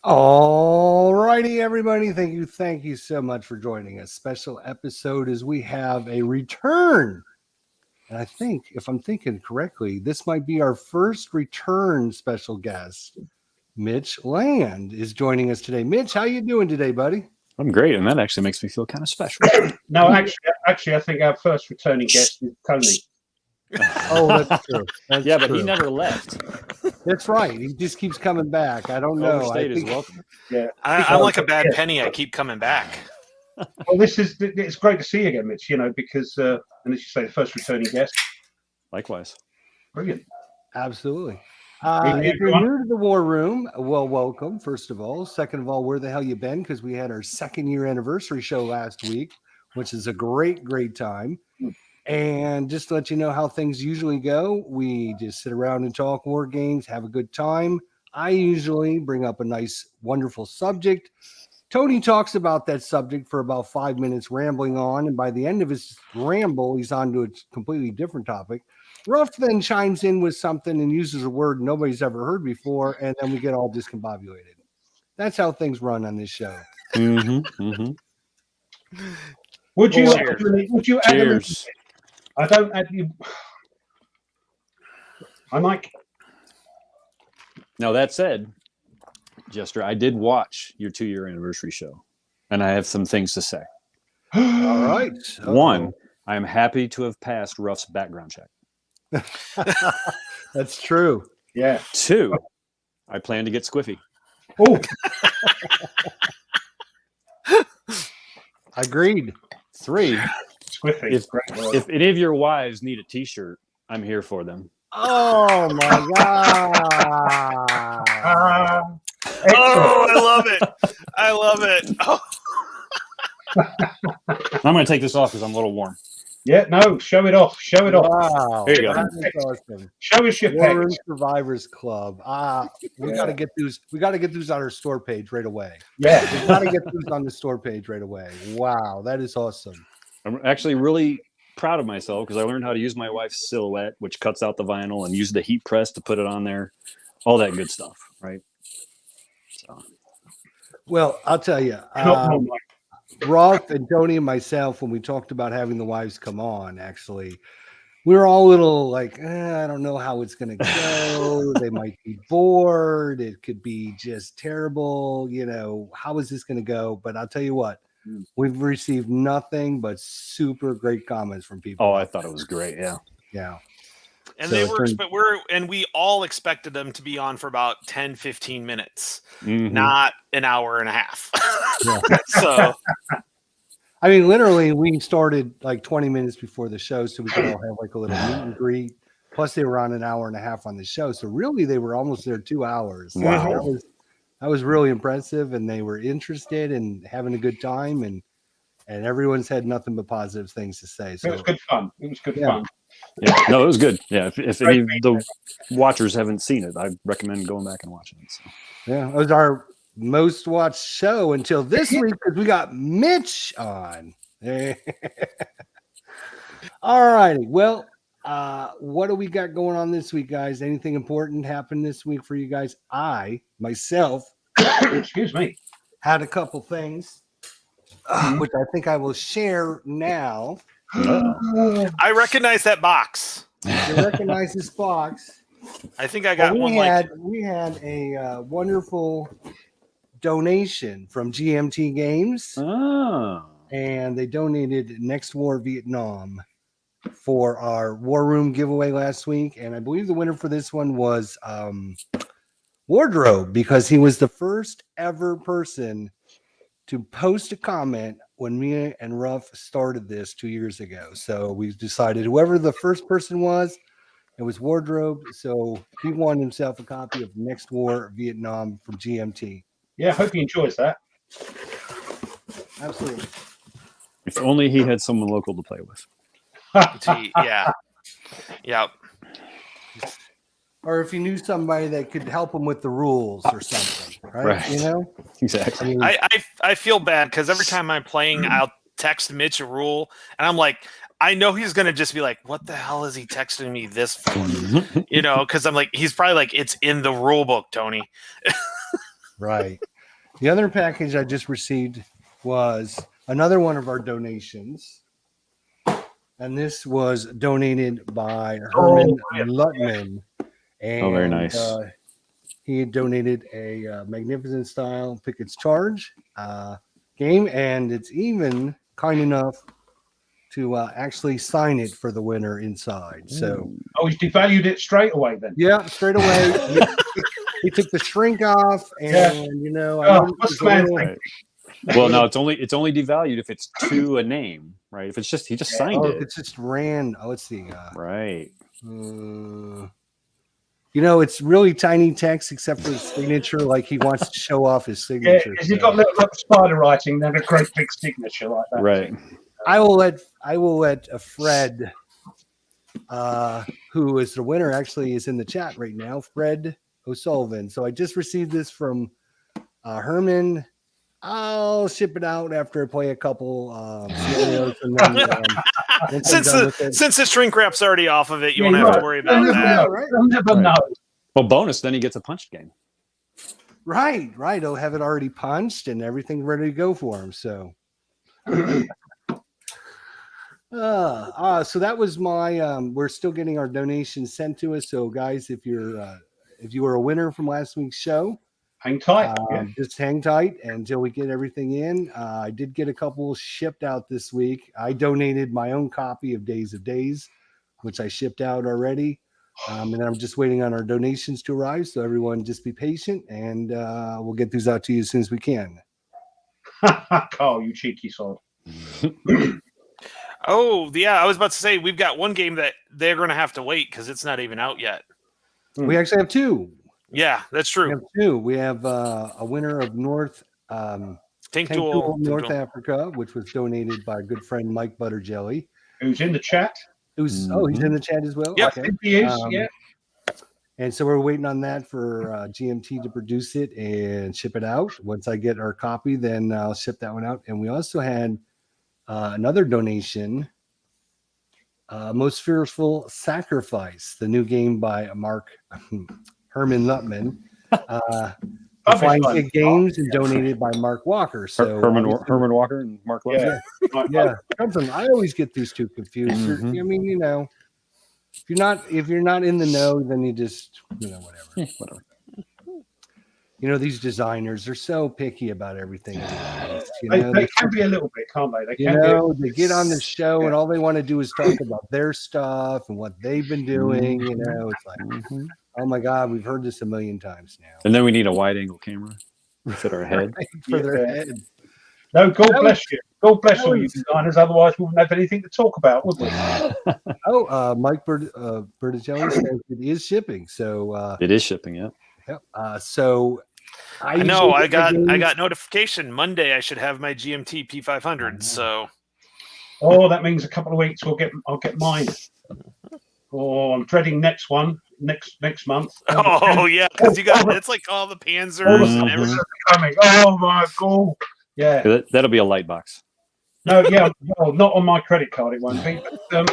All righty, everybody. Thank you so much for joining us. Special episode as we have a return. And I think, if I'm thinking correctly, this might be our first return special guest. Mitch Land is joining us today. Mitch, how you doing today, buddy? I'm great, and that actually makes me feel kind of special. No, actually, I think our first returning guest is Tony. Oh, that's true. That's yeah, but true. he never left. That's right. He just keeps coming back. I don't know. Overstayed his welcome. Yeah, I'm like a bad penny. I keep coming back. Well, it's great to see you again, Mitch. Because and as you say, the first returning guest. Likewise. Brilliant. Absolutely. If you're new to the War Room, well, welcome, first of all. Second of all, where the hell you been? Because we had our 2nd year anniversary show last week, which is a great time. And just to let you know how things usually go, we just sit around and talk war games, have a good time. I usually bring up a nice, wonderful subject. Tony talks about that subject for about 5 minutes, rambling on. And by the end of his ramble, he's on to a completely different topic. Ruff then chimes in with something and uses a word nobody's ever heard before, and then we get all discombobulated. That's how things run on this show. Would you Cheers. I don't add you. I might. Now, that said, Jester, I did watch your 2-year anniversary show, and I have some things to say. All right. One, I am happy to have passed Ruff's background check. That's true. Yeah. 2, I plan to get squiffy. Oh. Agreed. 3, Squiffy. if any of your wives need a T-shirt, I'm here for them. Oh my god! Oh, I love it! I love it. Oh. I'm going to take this off because I'm a little warm. Yeah, no, show it off. Show it off. Wow, Here you go. That's awesome. Show us your War Room pecs. Survivors Club. We got to get those. We got to get those on our store page right away. Yeah, We got to get those on the store page right away. Wow, that is awesome. I'm actually really proud of myself because I learned how to use my wife's silhouette, which cuts out the vinyl, and use the heat press to put it on there. All that good stuff, right? So. Well, I'll tell you, Rolf and Tony and myself, when we talked about having the wives come on, actually, we were all a little like, I don't know how it's going to go. They might be bored. It could be just terrible. How is this going to go? But I'll tell you what, we've received nothing but super great comments from people. Oh, I thought it was great. Yeah. Yeah. And So we all expected them to be on for about 10, 15 minutes, not an hour and a half. So, I mean, literally, we started like 20 minutes before the show so we could all have like a little meet and greet. Plus, they were on an hour and a half on the show. So, really, they were almost there 2 hours. Wow. That was really impressive. And they were interested and having a good time. And everyone's had nothing but positive things to say. So, it was good fun. It was good fun. Yeah, no, it was good. Yeah, if any of the watchers haven't seen it, I recommend going back and watching it. So. Yeah, it was our most watched show until this week because we got Mitch on. All righty. Well, what do we got going on this week, guys? Anything important happened this week for you guys? I, myself, excuse me, had a couple things, which I think I will share now. I recognize that box. You recognize this box? I think I got one. We had a wonderful donation from GMT Games, and they donated Next War Vietnam for our War Room giveaway last week. And I believe the winner for this one was Wardrobe, because he was the first ever person to post a comment when me and Ruff started this 2 years ago. So we decided whoever the first person was, it was Wardrobe. So he won himself a copy of Next War Vietnam from GMT. Yeah, I hope he enjoys that. Absolutely. If only he had someone local to play with. Yeah. Yep. Or if you knew somebody that could help him with the rules or something, right? Exactly. I feel bad because every time I'm playing, I'll text Mitch a rule, and I'm like, I know he's gonna just be like, "What the hell is he texting me this for?" Because I'm like, he's probably like, "It's in the rule book, Tony." Right. The other package I just received was another one of our donations. And this was donated by Herman Lutman. And, very nice. He had donated a Magnificent Style Pick Its Charge game. And it's even kind enough to actually sign it for the winner inside. So, he's devalued it straight away then. yeah, straight away. He took the shrink off, and what's the man think? Well, no, it's only devalued if it's to a name, right? If it's just he just signed it. It's just ran. Oh, let's see. Right. It's really tiny text except for his signature. Like he wants to show off his signature. Yeah, he's got little spider writing, then a great big signature like that. Right. I will let Fred, who is the winner, actually is in the chat right now. Fred O'Sullivan. So I just received this from Herman. I'll ship it out after I play a couple scenarios, and then since the shrink wrap's already off of it, you won't have to worry about that. I'll never know. Well, bonus, then he gets a punched game. Right. He'll have it already punched and everything ready to go for him. So, so that was my. We're still getting our donations sent to us. So, guys, if you were a winner from last week's show, hang tight. Just hang tight until we get everything in. I did get a couple shipped out this week. I donated my own copy of Days of Days, which I shipped out already. And I'm just waiting on our donations to arrive. So everyone just be patient, and we'll get these out to you as soon as we can. Carl, you cheeky sod. Oh, yeah. I was about to say, we've got one game that they're going to have to wait because it's not even out yet. We actually have two. Yeah, that's true. We have two. We have a winner of Tank Duel North Africa, which was donated by a good friend Mike Butterjelly, who's in the chat. He's in the chat as well. Yeah, okay. He is. And so we're waiting on that for GMT to produce it and ship it out. Once I get our copy, then I'll ship that one out. And we also had another donation. Most Fearful Sacrifice, the new game by Herman Lutman. Flying Pig Games and donated by Mark Walker. So Herman Walker and Mark Lutman. Yeah. I always get these two confused. I mean, if you're not in the know, then you just whatever. Whatever. These designers are so picky about everything. They can be a little bit, can't they? They get on the show and all they want to do is talk about their stuff and what they've been doing. It's like, oh my God, we've heard this a million times now. And then we need a wide angle camera to fit our head. For their head. No, God bless you. God bless all you designers. Otherwise, we wouldn't have anything to talk about, would we? Mike Berticelli says it is shipping. So it is shipping, yeah. Yep. So I know I got notification Monday. I should have my GMT P500. So, that means a couple of weeks I'll get mine. I'm dreading next month. Oh yeah, because it's like all the Panzers and everything coming. Oh my God! Yeah, that'll be a light box. No, not on my credit card. It won't be. But,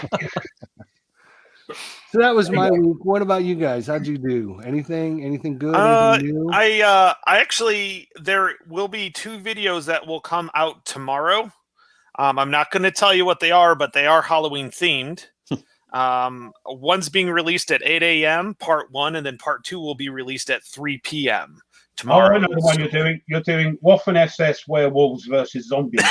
so that was my week. What about you guys? How'd you do? Anything good? Anything new? I actually, there will be two videos that will come out tomorrow. I'm not going to tell you what they are, but they are Halloween themed. One's being released at 8 a.m. part 1, and then part 2 will be released at 3 p.m. tomorrow. I know the one you're doing. You're doing Waffen SS werewolves versus zombies.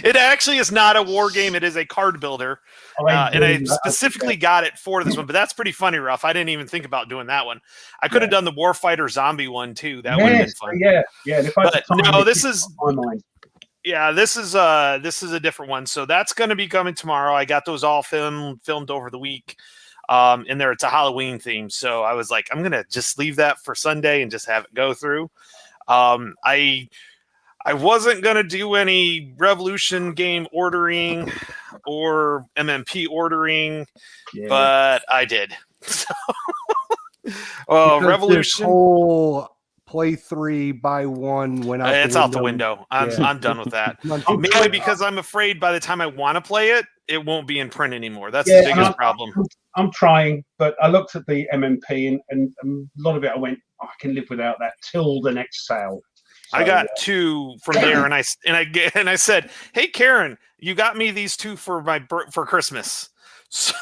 It actually is not a war game. It is a card builder. And I specifically got it for this one, but that's pretty funny, Ruff. I didn't even think about doing that one. I could have done the Warfighter zombie one too. That would have been fun. Yeah. But no, this is a different one. So that's going to be coming tomorrow. I got those all filmed over the week. In there, it's a Halloween theme. So I was like, I'm going to just leave that for Sunday and just have it go through. I wasn't going to do any Revolution game ordering or MMP ordering, but I did. So, Revolution whole play 3 buy 1 went out. It's out the window. I'm done with that. Mainly because I'm afraid by the time I want to play it, it won't be in print anymore. That's the biggest problem. I'm trying, but I looked at the MMP and a lot of it I went, I can live without that till the next sale. So, I got 2 from there, and I said, "Hey, Karen, you got me these 2 for for Christmas." So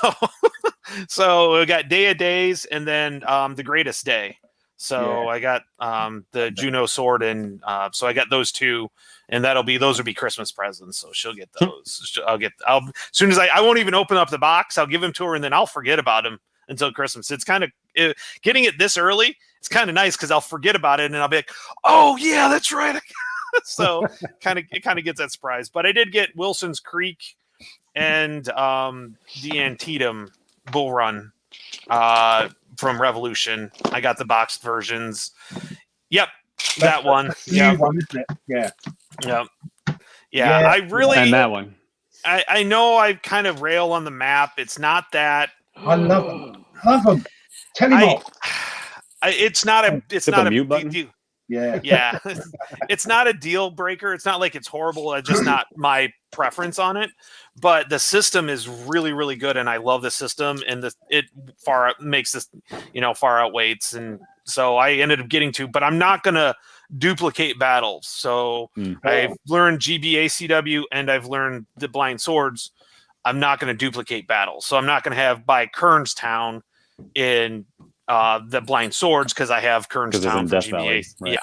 we got Day of Days, and then the Greatest Day. So I got the Juno sword, and so I got those 2, and those will be Christmas presents. So she'll get those. As soon as I won't even open up the box. I'll give them to her, and then I'll forget about them until Christmas. It's kind of getting it this early. It's kind of nice because I'll forget about it, and I'll be like, "Oh yeah, that's right." So it kind of gets that surprise. But I did get Wilson's Creek and the Antietam Bull Run from Revolution. I got the boxed versions. Yep, that one. Yeah, one, isn't it? Yeah. I really and that one. I know I kind of rail on the map. It's not that. I love them. Love them. Tell him off. It's not a mute button. Yeah. It's not a deal breaker. It's not like it's horrible. It's just not my preference on it. But the system is really, really good, and I love the system. And it makes this, far outweighs. And so I ended up getting 2, but I'm not gonna duplicate battles. So I've learned GBACW and I've learned the Blind Swords. I'm not going to duplicate battles. So I'm not going to have by Kernstown in the Blind Swords because I have Kernstown for GBA. Valley, right.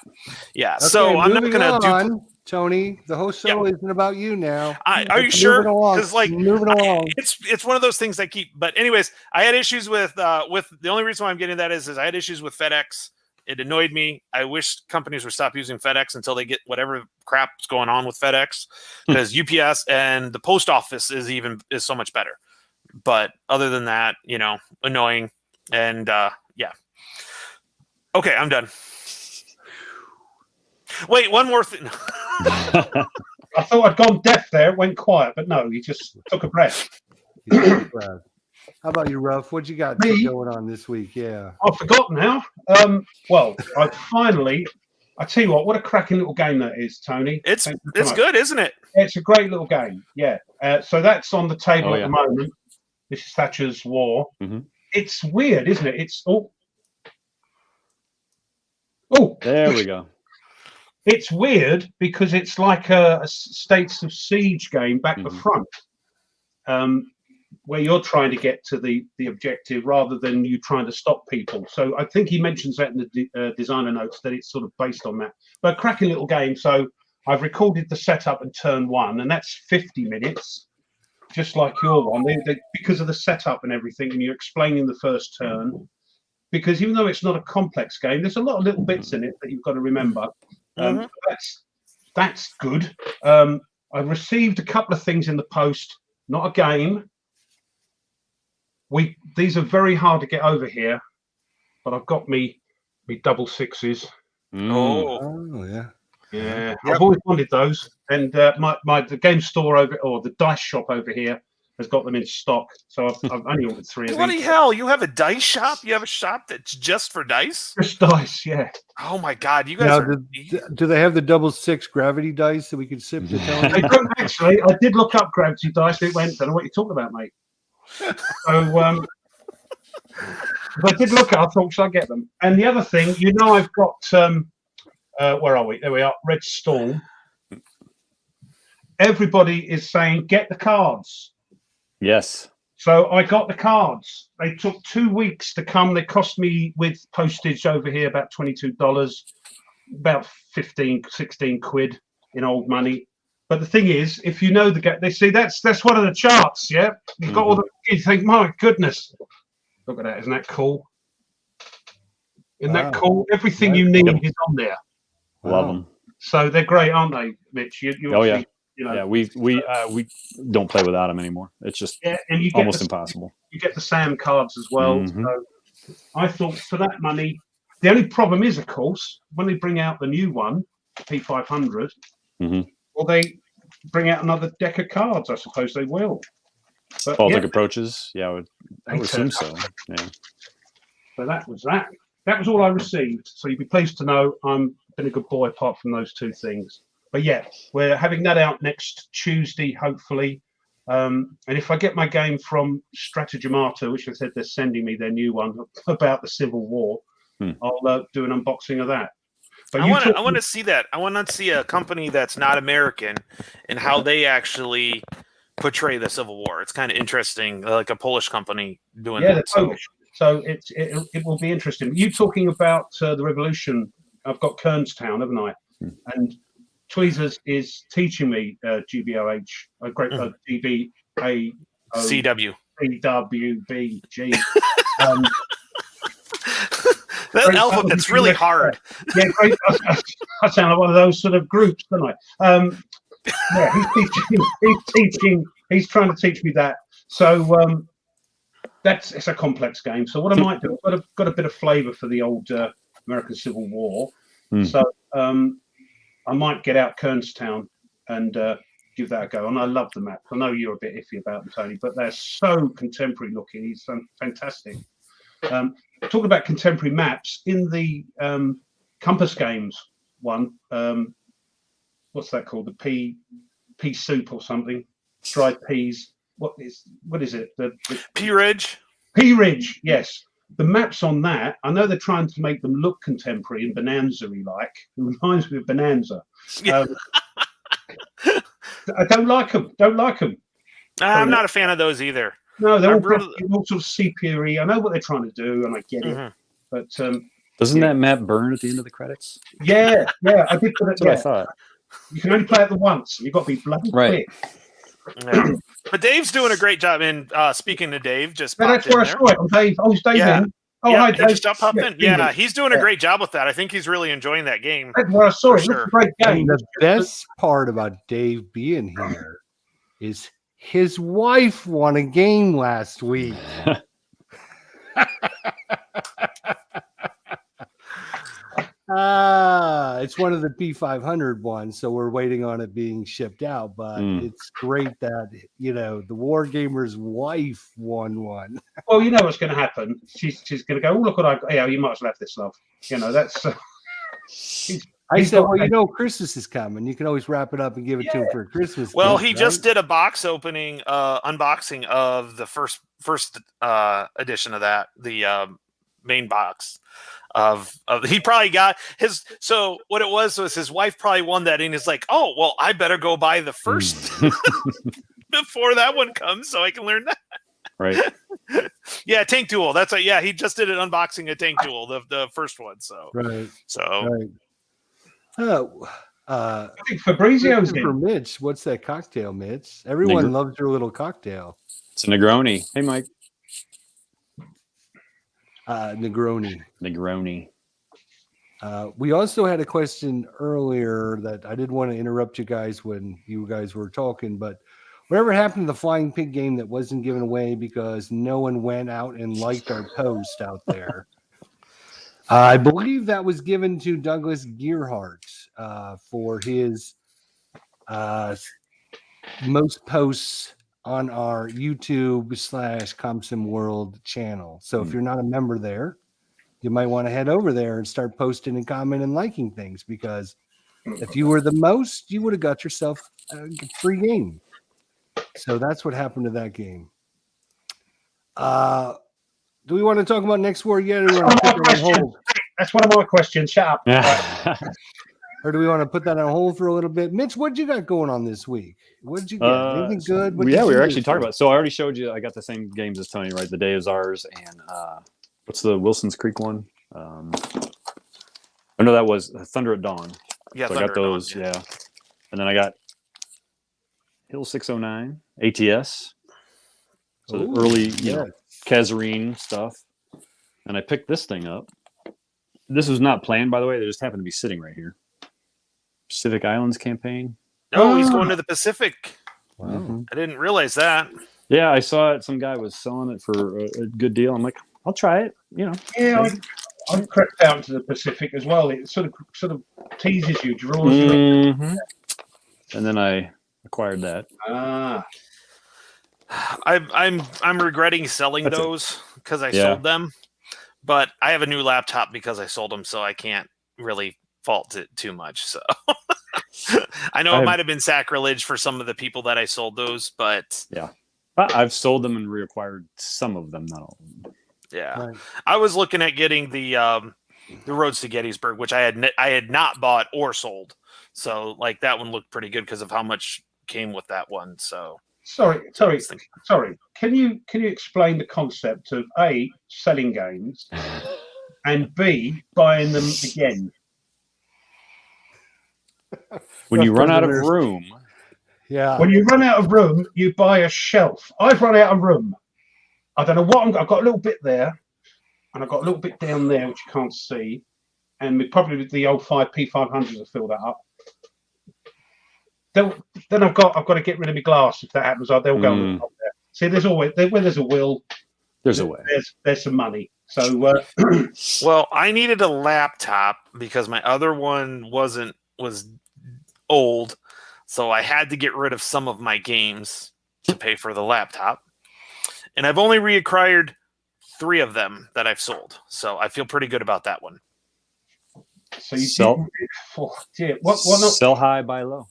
Yeah. Okay, so I'm not going to Tony, the whole show isn't about you now. Are you sure? Because moving along. It's one of those things I keep. But anyways, I had issues with the only reason why I'm getting that is I had issues with FedEx. It annoyed me. I wish companies would stop using FedEx until they get whatever crap's going on with FedEx, because UPS and the post office is so much better. But other than that, annoying. And okay, I'm done. Wait, one more thing. I thought I'd gone deaf there. It went quiet, but no, he just took a breath. How about you, Ruff? What you got going on this week? Yeah, I've forgotten now. Well, I tell you what a cracking little game that is, Tony. It's good, isn't it? It's a great little game. Yeah. So that's on the table at the moment. This is Thatcher's War. Mm-hmm. It's weird, isn't it? It's there we go. It's weird because it's like a States of Siege game back to front. Where you're trying to get to the objective rather than you trying to stop people. So I think he mentions that in the designer notes that it's sort of based on that. But a cracking little game. So I've recorded the setup and turn 1, and that's 50 minutes, just like your one. Because of the setup and everything, and you're explaining the first turn. Because even though it's not a complex game, there's a lot of little bits in it that you've got to remember. That's good. I received a couple of things in the post, not a game. These are very hard to get over here, but I've got me double 6s. Oh yeah. Yep. I've always wanted those, and the game store the dice shop over here has got them in stock. So I've only ordered 3 of these. Bloody hell! You have a dice shop? You have a shop that's just for dice? Just dice, yeah. Oh my God, you guys do they have the double 6 gravity dice that we can sip to tell? They don't actually. I did look up gravity dice. It went. I don't know what you're talking about, mate. So I did look at. I thought, should I get them? And the other thing, I've got. Where are we? There we are. Red Storm. Everybody is saying, get the cards. Yes. So I got the cards. They took 2 weeks to come. They cost me with postage over here about $22, about 15, 16 quid in old money. But the thing is, if you know the game, they see that's one of the charts. Yeah, you've got all the. You think, my goodness, look at that! Isn't that cool? Isn't that cool? Everything you need is on there. Love them. So they're great, aren't they, Mitch? Yeah, we don't play without them anymore. It's just and you get almost impossible. You get the Sam cards as well. So I thought for that money, the only problem is, of course, when they bring out the new one, P500. Will they bring out another deck of cards? I suppose they will. But, Baltic approaches. Yeah, I would assume so. Yeah. So that was that. That was all I received. So you'd be pleased to know I'm been a good boy apart from those 2 things. But yeah, we're having that out next Tuesday, hopefully. And if I get my game from Stratagem Arta, which I said they're sending me their new one about the Civil War, I'll do an unboxing of that. But I want to see that. I want to see a company that's not American and how they actually portray the Civil War. It's kind of interesting, like a Polish company doing yeah, that. they're Polish. So it will be interesting. You talking about the revolution? I've got Kernstown, haven't I? And Tweezers is teaching me GBOH, a great DBA CW. CWBG. That alphabet's really hard. Yeah, great. I sound like one of those sort of groups, don't I? Yeah, he's trying to teach me that. So it's a complex game. So what I might do, I've got a bit of flavour for the old American Civil War. So I might get out Kernstown and give that a go. And I love the map. I know you're a bit iffy about them, Tony, but they're so contemporary looking. He's fantastic. Talking about contemporary maps, in the Compass Games one, what's that called? The pea soup or something? Dried peas. What is it? The Pea Ridge. Pea Ridge, yes. The maps on that, I know they're trying to make them look contemporary and Bonanza-y like. It reminds me of Bonanza. Yeah. I don't like them. I'm not a fan of those either. No, they're all sort of sepia-y. I know what they're trying to do, and I get it. But doesn't that map burn at the end of the credits? Yeah, I did put it. That's what I thought. You can only play it the once. You've got to be bloody quick. Yeah. But Dave's doing a great job. And speaking to Dave, just that's where I saw it. I'm Dave. Oh, it's Dave. Yeah. In. Oh, hi, Dave. Just popped in. Yeah, he's doing a great job with that. I think he's really enjoying that game. That's where I saw it. It's a great game. And the best part about Dave being here is his wife won a game last week. It's one of the P500 ones, so we're waiting on it being shipped out. But it's great that the War Gamer's wife won one. Well, you know what's going to happen. She's going to go, "Oh, look what I got." Yeah, you might as well have this, love. That's. I said, well, Christmas is coming. You can always wrap it up and give it to him for Christmas. Well, gift, he just did a box opening, unboxing of the first edition of that, the main box of he probably got his. So what it was his wife probably won that, and he's like, oh, well, I better go buy the first before that one comes, so I can learn that. Right. Yeah, Tank Duel. That's he just did an unboxing of Tank Duel, the first one. So right. So. Right. I think Fabrizio's for Mitch. What's that cocktail, Mitch? Everyone loves your little cocktail. It's a Negroni. Hey, Mike. Negroni. We also had a question earlier that I didn't want to interrupt you guys when you guys were talking, but whatever happened to the Flying Pig game that wasn't given away because no one went out and liked our post out there? I believe that was given to Douglas Gearhart for his most posts on our YouTube/ComSim World channel. So if you're not a member there, you might want to head over there and start posting and commenting and liking things, because if you were the most, you would have got yourself a free game. So that's what happened to that game. Do we want to talk about Next War yet? Or do we want to put that on hold? That's one of my questions. Shut up. Or do we want to put that on hold for a little bit? Mitch, what you got going on this week? What did you get? Anything good? We were actually talking about. So I already showed you. I got the same games as Tony, right? The Day is Ours and what's the Wilson's Creek one? Oh no, that was Thunder at Dawn. Yeah, so I got those. Dawn, yeah, and then I got Hill 609 ATS. So the early, Kazarine stuff. And I picked this thing up. This was not planned, by the way. They just happened to be sitting right here. Pacific Islands campaign. Oh, he's going to the Pacific. Wow. I didn't realize that. Yeah, I saw it. Some guy was selling it for a good deal. I'm like, I'll try it. Yeah, I crept down to the Pacific as well. It sort of teases you, draws you in. And then I acquired that. I'm regretting selling those because I sold them, but I have a new laptop because I sold them, so I can't really fault it too much. So I know it might have been sacrilege for some of the people that I sold those, but I've sold them and reacquired some of them, not all of them. Yeah, right. I was looking at getting the the Roads to Gettysburg, which I had not bought or sold. So like that one looked pretty good because of how much came with that one. So Sorry. Can you explain the concept of A, selling games, and B, buying them again? When you run out of room. Yeah. When you run out of room, you buy a shelf. I've run out of room. I don't know what I've got a little bit there, and I've got a little bit down there which you can't see, and probably with the old P500s will fill that up. Then I've got to get rid of my glass if that happens. They'll go on the top there. See, there's always where there's a will, there's a way. There's some money. So well, I needed a laptop because my other one was old, so I had to get rid of some of my games to pay for the laptop. And I've only reacquired 3 of them that I've sold, so I feel pretty good about that one. So you sell high, buy low.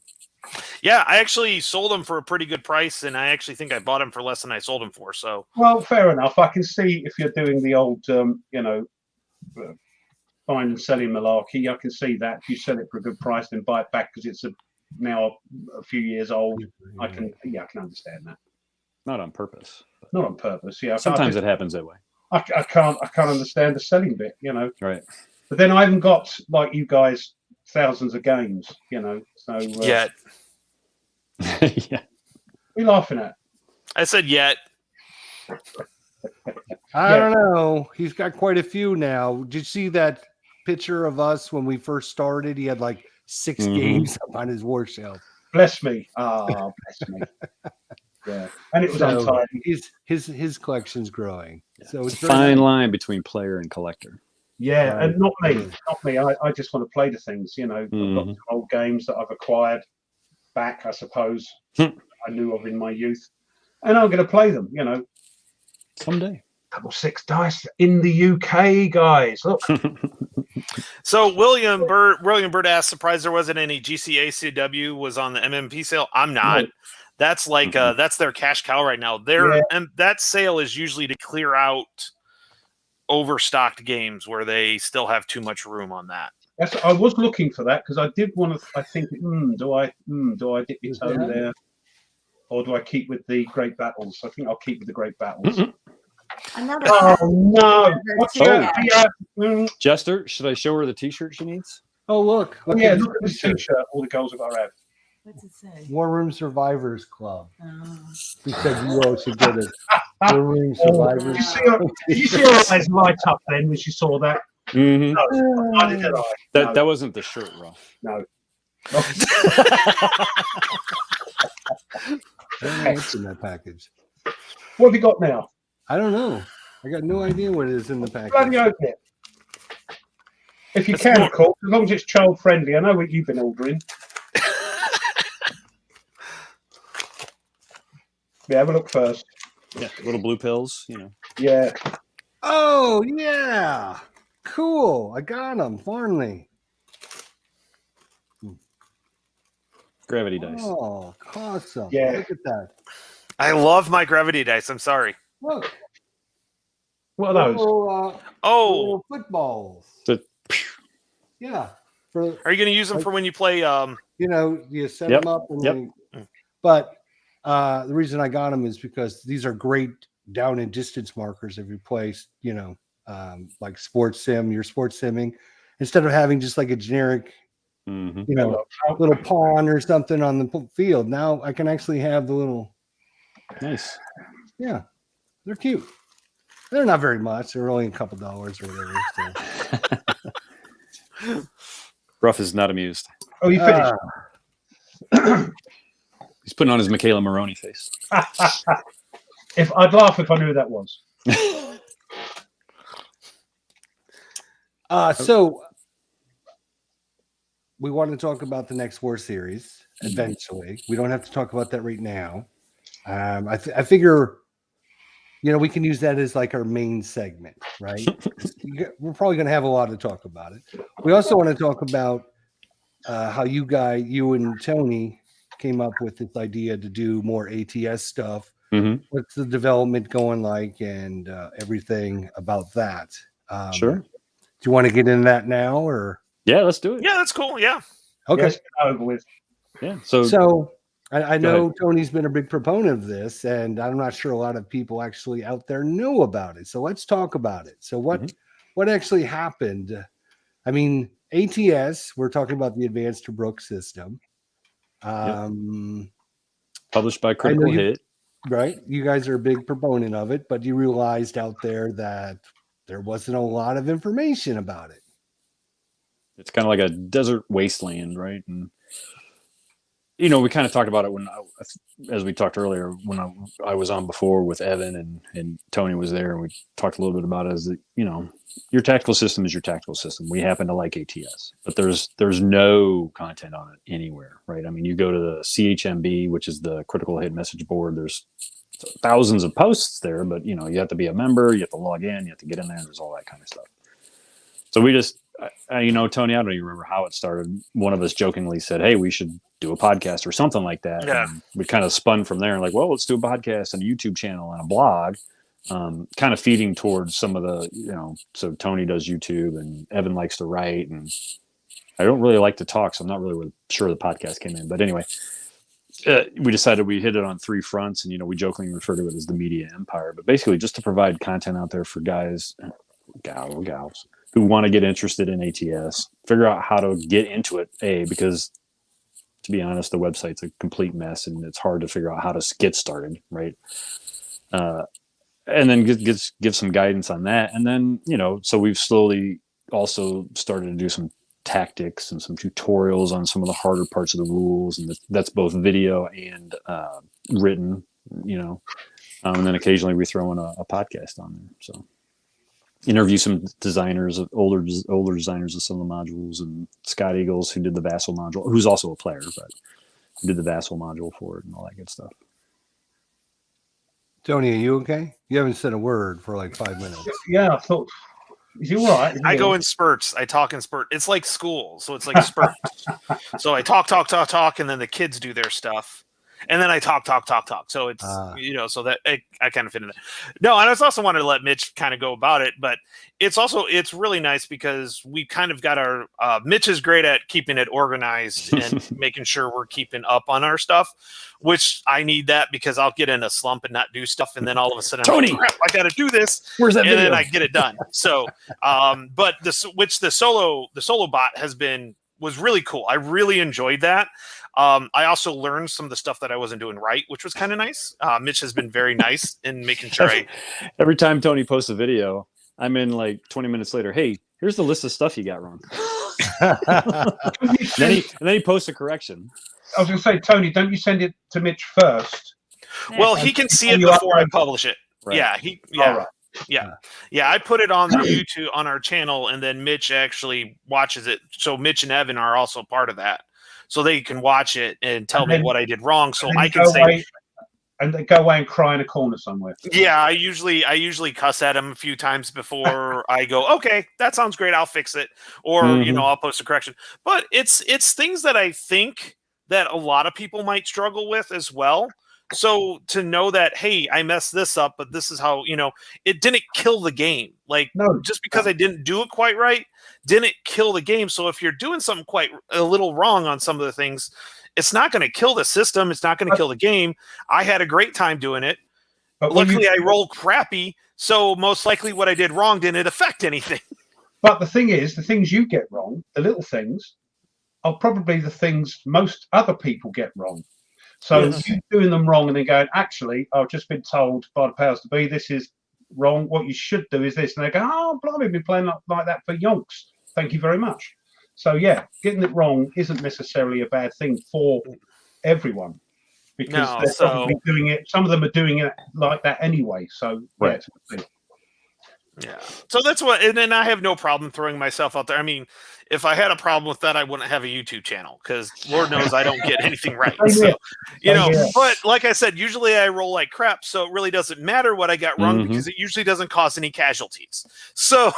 Yeah, I actually sold them for a pretty good price, and I actually think I bought them for less than I sold them for. So, well, fair enough. I can see if you're doing the old, buying and selling malarkey. I can see that if you sell it for a good price, then buy it back because it's now a few years old. I can understand that. Not on purpose. Not on purpose. Yeah. Sometimes it happens that way. I can't understand the selling bit. Right. But then I haven't got like you guys thousands of games. So yet. Yeah. What are you laughing at? I said yet. I don't know. He's got quite a few now. Did you see that picture of us when we first started? He had like 6 games up on his war shelf. Bless me. Bless me. Yeah. And it was untidy. His collection's growing. So it's a fine line between player and collector. Yeah, and not me. I just want to play the things, I've got some old games that I've acquired back, I suppose. I knew of in my youth. And I'm going to play them, Someday. 6 dice in the UK, guys. Look. So William Bird asked, surprised there wasn't any GCACW was on the MMP sale. I'm not. No. That's like that's their cash cow right now. And that sale is usually to clear out overstocked games where they still have too much room on that. Yes, I was looking for that because I did want to. I think, do I dip my toe there, or do I keep with the Great Battles? I think I'll keep with the Great Battles. Oh no! Jester, should I show her the T-shirt she needs? Oh look look at this T-shirt. All the goals I've got to have. What's it say? War Room Survivors Club. Oh. He said you all should get it. War Room Survivors. Did you see her eyes light up then when she saw that? Mm-hmm. No, I didn't. That wasn't the shirt, Ruff. No. What's in that package? What have you got now? I don't know. I got no idea what it is in the package. Bloody open it. If you can, of course, as long as it's child friendly. I know what you've been ordering. Yeah, have a look first. Yeah, little blue pills, Yeah. Oh, yeah. Cool. I got them finally. Gravity dice. Oh, awesome. Yeah. Look at that. I love my gravity dice. I'm sorry. Look. What are those? Little footballs. Yeah. Are you going to use them for when you play? You set them up. But the reason I got them is because these are great down and distance markers if you play, like sports sim, you're sports simming, instead of having just like a generic, little pawn or something on the field. Now I can actually have the little. Nice. Yeah, they're cute. They're not very much. They're only a couple dollars or whatever. So. Ruff is not amused. Oh, you finished? He's putting on his Michaela Maroney face. If I'd laugh if I knew who that was. So we want to talk about the next war series eventually. We don't have to talk about that right now. I figure, we can use that as like our main segment, right? We're probably going to have a lot to talk about it. We also want to talk about how you and Tony came up with this idea to do more ATS stuff. What's the development going like and everything about that? Sure. you want to get into that now, or? Yeah, let's do it. Yeah, that's cool. Yeah. Okay. Yes, over with. Yeah. So I know Tony's been a big proponent of this, and I'm not sure a lot of people actually out there know about it. So let's talk about it. So what actually happened? I mean, ATS, we're talking about the Advanced Tobruk system. Published by Critical Hit. Right. You guys are a big proponent of it, but you realized out there that there wasn't a lot of information about it. It's kind of like a desert wasteland, right? And you know, we kind of talked about it as we talked earlier, when I was on before with Evan and Tony was there, and we talked a little bit about it as that, you know, your tactical system is your tactical system. We happen to like ATS, but there's no content on it anywhere, right? I mean, you go to the CHMB, which is the Critical Hit message board. There's thousands of posts there, but you know, you have to be a member, you have to log in, you have to get in there. There's all that kind of stuff. So we just, you know, Tony, I don't even remember how it started. One of us jokingly said, "Hey, we should do a podcast or something like that." Yeah. And we kind of spun from there, and like, well, let's do a podcast and a YouTube channel and a blog, kind of feeding towards some of the, you know. So Tony does YouTube, and Evan likes to write, and I don't really like to talk, so I'm not really sure the podcast came in. But anyway, we decided we hit it on three fronts, and you know, we jokingly refer to it as the media empire, but basically just to provide content out there for guys, gals who want to get interested in ATS, figure out how to get into it, because to be honest, the website's a complete mess and it's hard to figure out how to get started, right? And then give some guidance on that. And then, you know, so we've slowly also started to do some tactics and some tutorials on some of the harder parts of the rules, and that's both video and written, you know. And then occasionally we throw in a podcast on there, so interview some designers, older designers of some of the modules, and Scott Eagles, who did the Vassal module, who's also a player, but did the Vassal module for it and all that good stuff. Tony, are you okay? You haven't said a word for like 5 minutes. Yeah, I thought, is he all right? I go in spurts. I talk in spurts. It's like school, so it's like spurts. So I talk, and then the kids do their stuff. And then I talk. So it's, you know, so that I kind of fit in there. No, and I also wanted to let Mitch kind of go about it, but it's really nice because we kind of got our, Mitch is great at keeping it organized and making sure we're keeping up on our stuff, which I need that because I'll get in a slump and not do stuff. And then all of a sudden, Tony, I'm like, crap, I got to do this. Where's that and video? then I get it done. So, but the solo bot was really cool. I really enjoyed that. I also learned some of the stuff that I wasn't doing right, which was kind of nice. Mitch has been very nice in making sure every time Tony posts a video, I'm in like 20 minutes later. Hey, here's the list of stuff you got wrong. and then he posts a correction. I was going to say, Tony, don't you send it to Mitch first? Well, he can see it before I publish it. Right. Yeah. Yeah. I put it on the YouTube on our channel, and then Mitch actually watches it. So Mitch and Evan are also part of that. So they can watch it and tell me what I did wrong. So I can say, and they go away and cry in a corner somewhere. Yeah, I usually cuss at him a few times before I go, okay, that sounds great, I'll fix it. Or, you know, I'll post a correction. But it's things that I think that a lot of people might struggle with as well. So to know that, hey, I messed this up, but this is how, you know, it didn't kill the game. Like, just because I didn't do it quite right, didn't kill the game. So if you're doing something quite a little wrong on some of the things, it's not going to kill the system. It's not going to kill the game. I had a great time doing it. But luckily, I rolled crappy. So most likely what I did wrong didn't affect anything. But the thing is, the things you get wrong, the little things, are probably the things most other people get wrong. So you doing them wrong and then going, actually, I've just been told by the powers to be, this is wrong. What you should do is this. And they go, oh, blimey, I've been playing like that for yonks. Thank you very much. So, yeah, getting it wrong isn't necessarily a bad thing for everyone. Because they're probably doing it. Some of them are doing it like that anyway. So, right. Yeah. So that's what, and then I have no problem throwing myself out there. I mean, if I had a problem with that, I wouldn't have a YouTube channel because Lord knows I don't get anything right. So, you know, but like I said, usually I roll like crap. So it really doesn't matter what I got wrong because it usually doesn't cause any casualties. So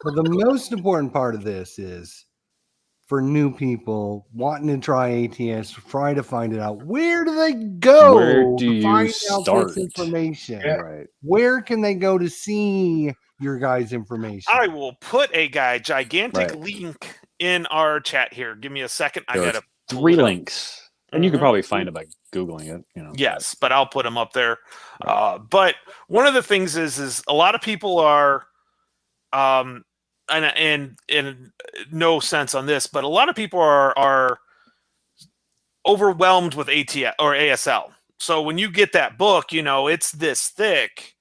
well, the most important part of this is for new people wanting to try ATS, try to find it out. Where do they go? Where do to you find start? out this information? Right. Where can they go to see your guys' information? I will put a gigantic Right. link in our chat here. Give me a second. I There are gotta 3 links, and you can Mhm. probably find it by Googling it. You know. Yes, but I'll put them up there. But one of the things is a lot of people are, and in no sense on this, but a lot of people are overwhelmed with ATS or ASL. So when you get that book, you know it's this thick.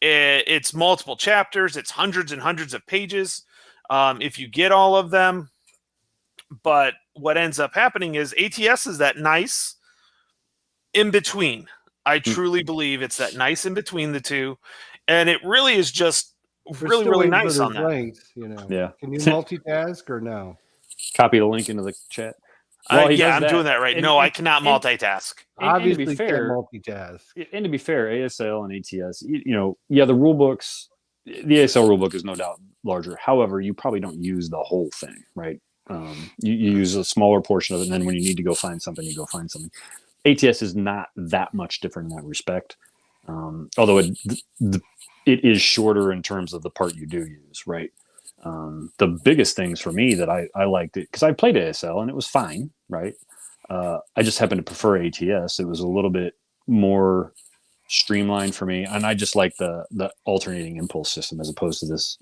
It's multiple chapters. It's hundreds and hundreds of pages. If you get all of them, but what ends up happening is ATS is that nice in between. I truly believe it's that nice in between the two, and it really is just We're really still really waiting for nice those on that. links, you know. Yeah. Can you multitask or no? Copy the link into the chat. Well, he Yeah, does I'm that. doing that right. And- No, I and- cannot and- multitask. And to be Obviously, fair, can't multitask. and to be fair, ASL and ATS, you know, yeah, the rule books, the ASL rule book is no doubt larger. However, you probably don't use the whole thing, right? You use a smaller portion of it, and then when you need to go find something, you go find something. ATS is not that much different in that respect, although it is shorter in terms of the part you do use, right? The biggest things for me that I liked it, because I played ASL and it was fine, right? I just happen to prefer ATS. It was a little bit more streamlined for me, and I just like the alternating impulse system as opposed to this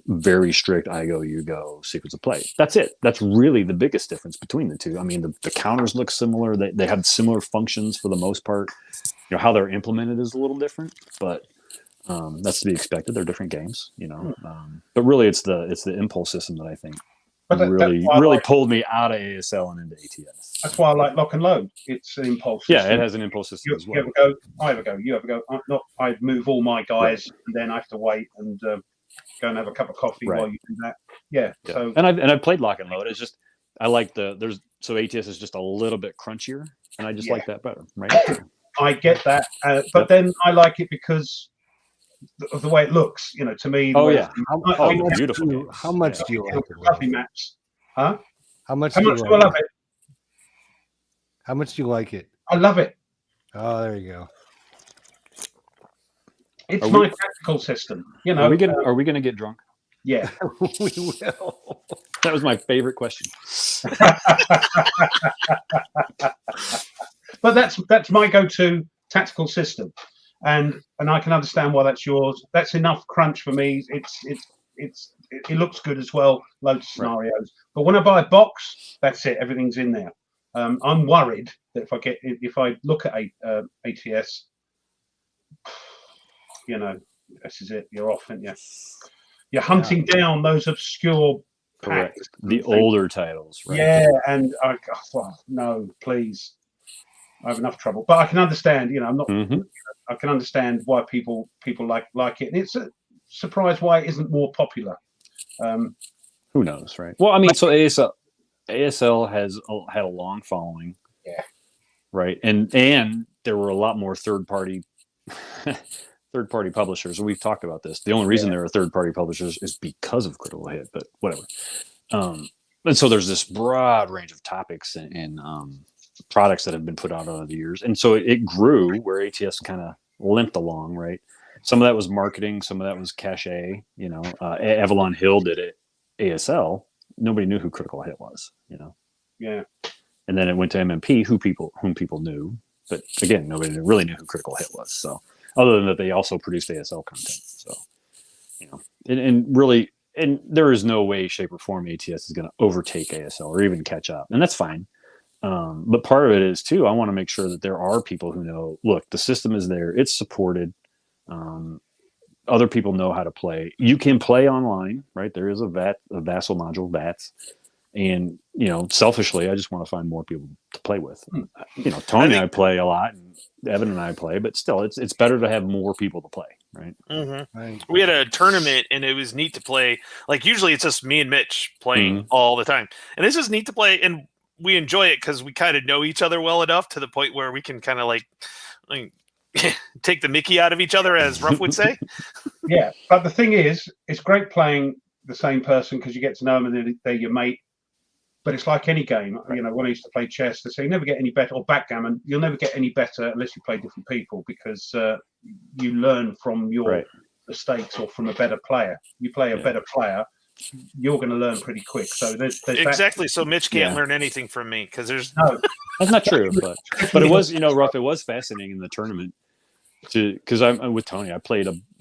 very strict I go you go sequence of play. That's it. That's really the biggest difference between the two. I mean, the counters look similar. They have similar functions for the most part. You know, how they're implemented is a little different, but that's to be expected. They're different games, you know. But really, it's the impulse system that I think really pulled me out of ASL and into ATS. That's why I like Lock and Load. It's an impulse system. Yeah, it has an impulse system as well. You ever go, I ever go, you ever go. I move all my guys, and then I have to wait and go and have a cup of coffee while you do that. Yeah. So and I've played Lock and Load. It's just I like so ATS is just a little bit crunchier, and I just like that better, right? I get that, but then I like it because of the way it looks. You know, to me. Beautiful. How much do you like it? Lovely maps. Huh? How much do I love it? How much do you like it? I love it. Oh, there you go. It's my tactical system. You know, are we gonna get drunk? Yeah, we will. That was my favorite question. But that's my go-to tactical system, and I can understand why that's yours. That's enough crunch for me. It looks good as well. Loads of scenarios. Right. But when I buy a box, that's it. Everything's in there. I'm worried that if I look at ATS, you know, this is it. You're off, aren't you? You're hunting down those obscure packs. The older titles, right? Yeah, and no, please. I have enough trouble, but I can understand. You know, I'm not. I can understand why people like it, and it's a surprise why it isn't more popular. Who knows, right? Well, I mean, so ASL has had a long following, right, and there were a lot more third party publishers. We've talked about this. The only reason there are third party publishers is because of Critical Hit, but whatever. And so there's this broad range of topics and products that have been put out over the years, and so it grew where ATS kind of limped along, right? Some of that was marketing, some of that was cachet. You know, Avalon Hill did it. ASL, nobody knew who Critical Hit was, you know. Yeah. And then it went to MMP, whom people knew, but again, nobody really knew who Critical Hit was. So, other than that, they also produced ASL content. So, you know, and really, and there is no way, shape, or form ATS is going to overtake ASL or even catch up, and that's fine. But part of it is too, I want to make sure that there are people who know, look, the system is there, it's supported. Other people know how to play. You can play online, right? There is a Vassal module, VATS. And, you know, selfishly, I just want to find more people to play with. You know, Tony and I play a lot, and Evan and I play, but still, it's better to have more people to play, right? Right. We had a tournament, and it was neat to play. Like, usually it's just me and Mitch playing all the time. And it's just neat to play, and we enjoy it because we kind of know each other well enough to the point where we can kind of like take the mickey out of each other, as Ruff would say. Yeah, but the thing is, it's great playing the same person because you get to know them and they're your mate. But it's like any game. You know, when I used to play chess, they say you never get any better, or backgammon, you'll never get any better unless you play different people, because you learn from your the stakes or from a better player. You play a better player, you're going to learn pretty quick. So there's exactly. So Mitch can't Yeah. learn anything from me because there's no. That's not true, but it was, Ruff. It was fascinating in the tournament because I'm with Tony.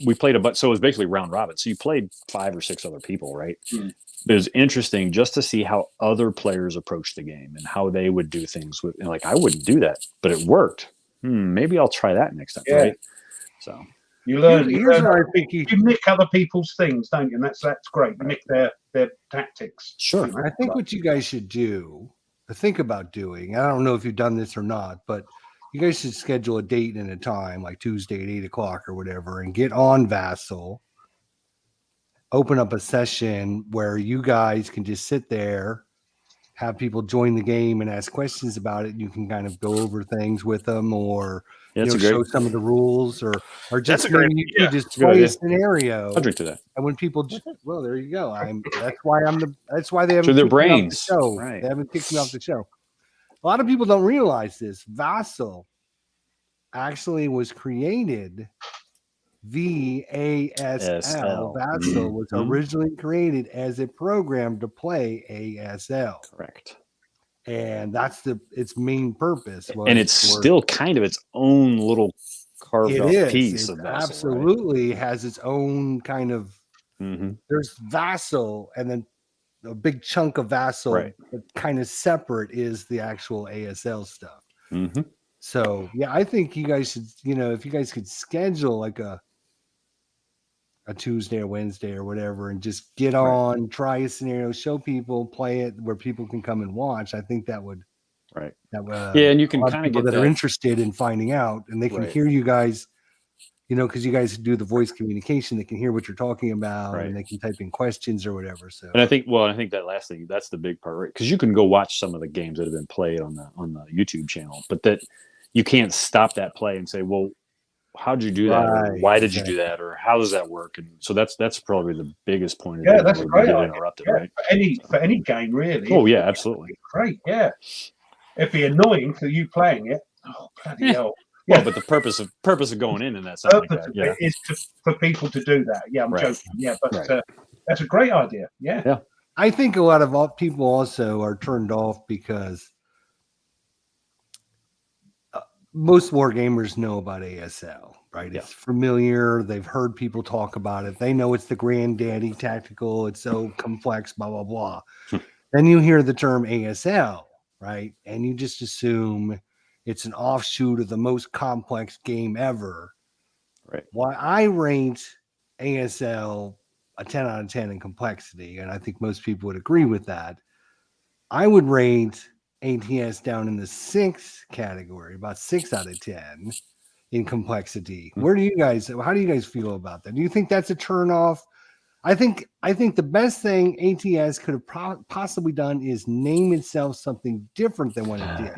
We played a bunch, so it was basically round robin. So you played 5 or 6 other people, right? Mm. It was interesting just to see how other players approach the game and how they would do things with. And like, I wouldn't do that, but it worked. Maybe I'll try that next time, right? So you learn. Here's where I think you nick other people's things, don't you? And that's great. You nick their tactics. sure. I think what you guys should do, think about doing, I don't know if you've done this or not, but you guys should schedule a date and a time, like Tuesday at 8 o'clock or whatever, and get on Vassal, open up a session where you guys can just sit there, have people join the game and ask questions about it. You can kind of go over things with them, or show some of the rules, or just maybe you could just play a scenario. I'll drink to that. And when people, well, there you go. That's why they haven't. Through their kicked me off the brains, show. right? They haven't kicked me off the show. A lot of people don't realize this. Vassal actually was created. VASL. Vassal was originally created as a program to play ASL. Correct. And that's its main purpose. And it's still kind of its own little carved out piece of Vassal. Absolutely has its own kind of. There's Vassal, and then a big chunk of Vassal, but kind of separate is the actual ASL stuff. So yeah, I think you guys should, if you guys could schedule like a Tuesday or Wednesday or whatever, and just get on, try a scenario, show people, play it where people can come and watch. I think that would, and you can kind of get that are interested in finding out, and they can hear you guys, because you guys do the voice communication, they can hear what you're talking about, and they can type in questions or whatever. So, and I think that last thing, that's the big part, right? Because you can go watch some of the games that have been played on the YouTube channel, but that you can't stop that play and say, well, how'd you do that? Or why did you do that? Or how does that work? And so that's probably the biggest point. Yeah, that's great. Interrupted, right? For any game, really. Oh yeah, absolutely. Great. Yeah, it'd be annoying for you playing it. Oh bloody hell! Yeah, well, but the purpose of going in that something like that, is for people to do that. Yeah, I'm joking. Yeah, but that's a great idea. Yeah. I think a lot of people also are turned off because most war gamers know about ASL, right? It's familiar. They've heard people talk about it. They know it's the granddaddy tactical. It's so complex, blah, blah, blah. Then you hear the term ASL, right? And you just assume it's an offshoot of the most complex game ever. Right. Why I rate ASL a 10 out of 10 in complexity, and I think most people would agree with that. I would rate ATS down in the 6 category, about 6 out of 10 in complexity. How do you guys feel about that? Do you think that's a turn off? I think the best thing ATS could have possibly done is name itself something different than what it did.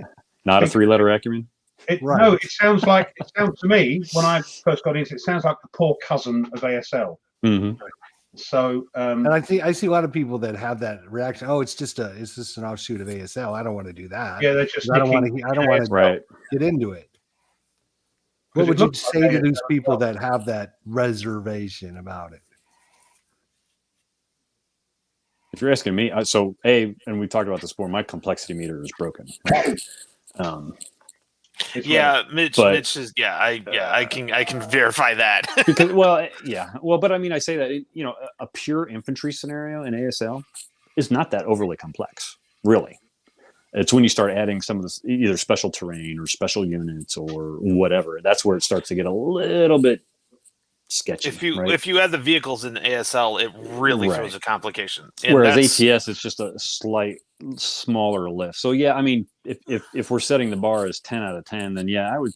Not a 3-letter acronym. No, it sounds to me, when I first got into it, sounds like the poor cousin of ASL. So, and I see a lot of people that have that reaction. Oh, it's just an offshoot of ASL. I don't want to do that. Yeah, they're just. I don't want to get into it. What would you say to those people that have that reservation about it? If you're asking me, and we talked about this before, my complexity meter is broken. Mitch is I can verify that. But I mean, I say that a pure infantry scenario in ASL is not that overly complex, really. It's when you start adding some of this either special terrain or special units or whatever, that's where it starts to get a little bit sketchy. If you add the vehicles in ASL, it really throws a complication. And whereas ATS, it's just a slight smaller lift. So yeah, I mean, if we're setting the bar as 10 out of 10, then I would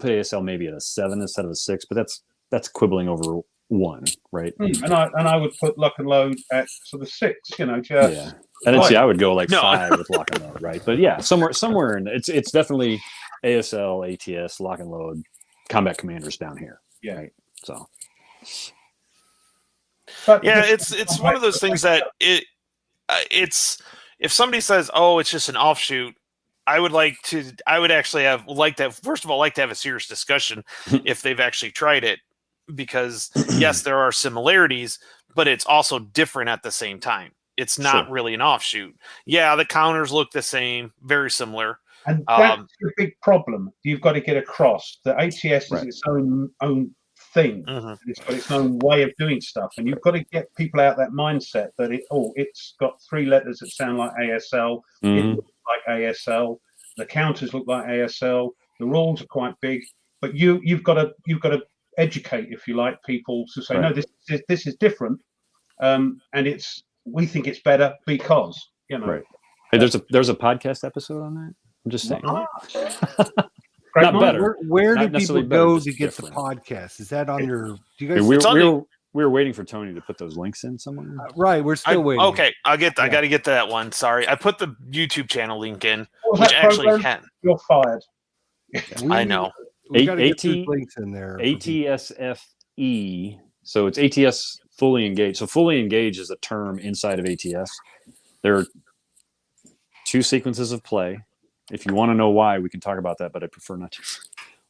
put ASL maybe at a 7 instead of a 6, but that's quibbling over 1, right? And I would put lock and load at sort of 6, just And then I would go like 5 with lock and load, right? But yeah, somewhere in it's definitely ASL, ATS, lock and load, combat commanders down here. Yeah. Right? So it's one of those things that it's if somebody says, oh, it's just an offshoot, I would actually like to have a serious discussion if they've actually tried it. because yes, there are similarities, but it's also different at the same time. It's not really an offshoot. Yeah, the counters look the same, very similar. And that's the big problem. You've got to get across. The ATS is its own thing. It's got its own way of doing stuff, and you've got to get people out that mindset that it's got 3 letters that sound like ASL. It looks like ASL. The counters look like ASL. The rules are quite big, but you've got to educate, if you like, people to say no, this is different, and we think it's better because Right. Hey, there's a podcast episode on that. I'm just saying. Not better. Where Not do people necessarily better, go just to get different. the podcast? Is that on your? Do you guys? We were waiting for Tony to put those links in somewhere. Right, we're still waiting. Okay, I got to get that one. Sorry, I put the YouTube channel link in, What was which that actually program? can. You're fired. I know. We got to get those links in there. ATSFE. So it's ATS fully engaged. So fully engaged is a term inside of ATS. There are 2 sequences of play. If you want to know why, we can talk about that, but I prefer not to.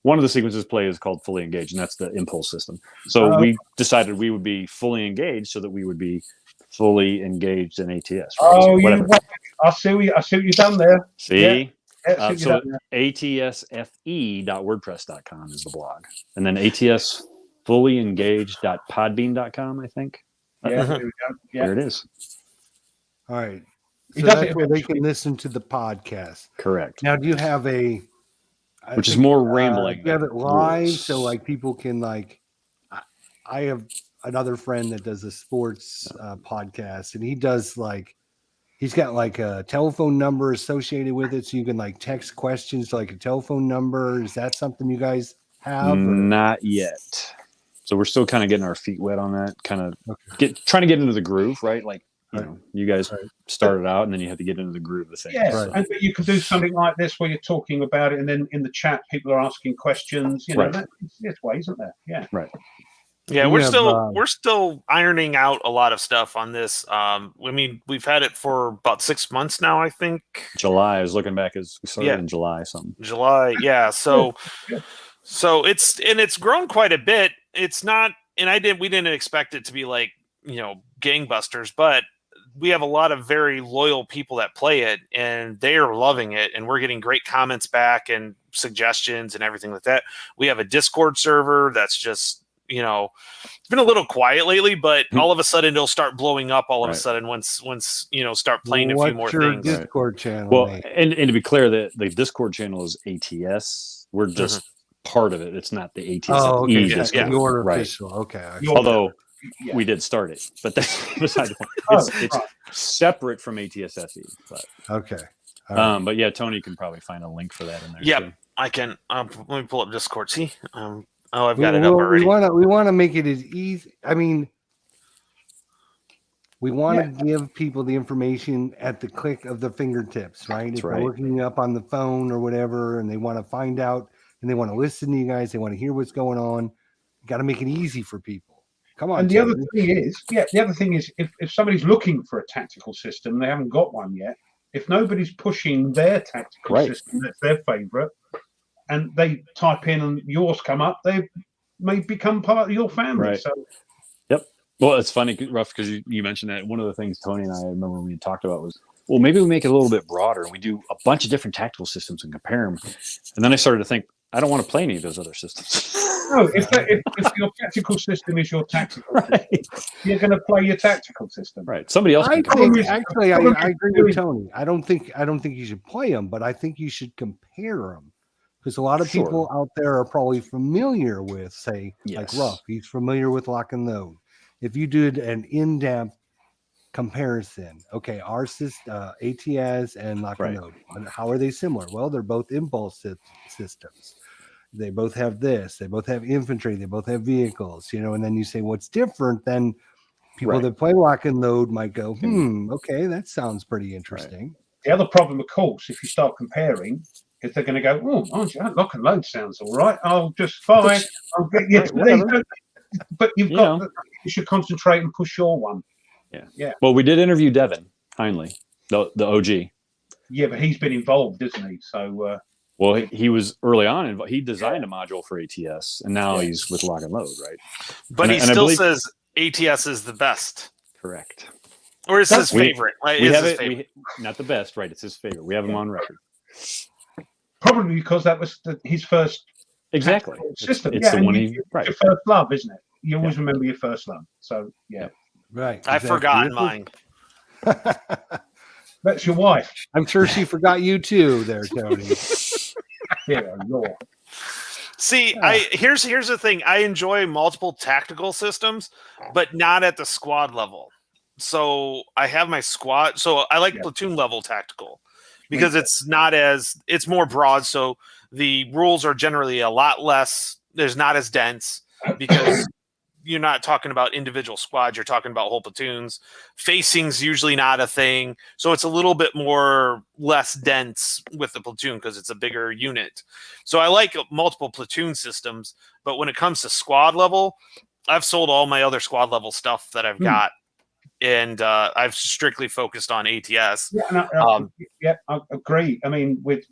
One of the sequences of play is called fully engaged, and that's the impulse system. So we decided we would be fully engaged so that we would be fully engaged in ATS. Right? Oh, I see what you've done there. See? Yeah, So atsfe.wordpress.com is the blog. And then atsfullyengaged.podbean.com, I think. Yeah, there we go. Yeah. There it is. All right. He So does that's it where they can listen to the podcast. Correct. Now, do you have which is more rambling. Do you have it live rules. so like people can like? I have another friend that does a sports podcast, and he does like. He's got like a telephone number associated with it, so you can like text questions to like a telephone number. Is that something you guys have? Not yet. So we're still kind of getting our feet wet on that. Kind of trying to get into the groove, right? Like you guys started out, and then you had to get into the groove of things. Yes, and you can do something like this where you're talking about it, and then in the chat, people are asking questions. You know, it's way, isn't there? Yeah. Right. Yeah, we're still ironing out a lot of stuff on this. I mean, we've had it for about 6 months now, I think. July. I was looking back as we started in July, something. July, yeah. So it's grown quite a bit. It's not, and we didn't expect it to be like, gangbusters, but we have a lot of very loyal people that play it, and they are loving it, and we're getting great comments back and suggestions and everything like that. We have a Discord server that's just, it's been a little quiet lately, but all of a sudden it'll start blowing up all of a sudden once start playing a few more things. Discord channel? Well, and to be clear, the Discord channel is ATS. We're just part of it. It's not the ATS. Oh, okay. Discord. You're official. Okay. Although we did start it, but that's beside the point. It's separate from ATSFE. But okay. But yeah, Tony can probably find a link for that in there. Yeah, too. I can. Let me pull up Discord. See. I've got it up already. We want to make it as easy. I mean, we want to give people the information at the click of the fingertips, right? That's if they're looking up on the phone or whatever, and they want to find out and they want to listen to you guys, they want to hear what's going on. You got to make it easy for people. Come on. And the other thing is, if somebody's looking for a tactical system, they haven't got one yet. If nobody's pushing their tactical system, that's their favorite, and they type in and yours come up, they may become part of your family. Right. So, well, it's funny, Ruff, because you mentioned that. One of the things Tony and I remember we talked about was, well, maybe we make it a little bit broader and we do a bunch of different tactical systems and compare them. And then I started to think, I don't want to play any of those other systems. No, if your tactical system is your tactical system, you're going to play your tactical system. Right. Somebody else can Actually, I agree with Tony. I don't think you should play them, but I think you should compare them. Because a lot of people out there are probably familiar with, say, like Ruff. He's familiar with Lock and Load. If you did an in-depth comparison, okay, our ATS and Lock and Load, how are they similar? Well, they're both impulse systems. They both have this. They both have infantry. They both have vehicles. And then you say what's different. Then people that play Lock and Load might go, okay, that sounds pretty interesting. The other problem, of course, if you start comparing, is they're going to go, Lock and Load sounds all right. I'll just buy. I'll get you. But you should concentrate and push your one. Yeah. Well, we did interview Devin Heinley, the OG. Yeah, but he's been involved, isn't he? So Well, he was early on involved. He designed a module for ATS, and now he's with Lock and Load, right? But he still says ATS is the best. Correct. Or is his favorite? We have it. Not the best, right? It's his favorite. We have him on record. Probably because that was his first system. It's the one your first love, isn't it? You always remember your first love. So yeah, right. I've forgotten mine. That's your wife. I'm sure she forgot you too, there, Tony. Yeah, Lord. See, here's the thing. I enjoy multiple tactical systems, but not at the squad level. So I have my squad. So I like platoon level tactical because it's more broad. So the rules are generally a lot less. There's not as dense because you're not talking about individual squads. You're talking about whole platoons. Facing's usually not a thing. So it's a little bit less dense with the platoon because it's a bigger unit. So I like multiple platoon systems, but when it comes to squad level, I've sold all my other squad level stuff that I've got. And I've strictly focused on ATS. Yeah, I agree. I mean, with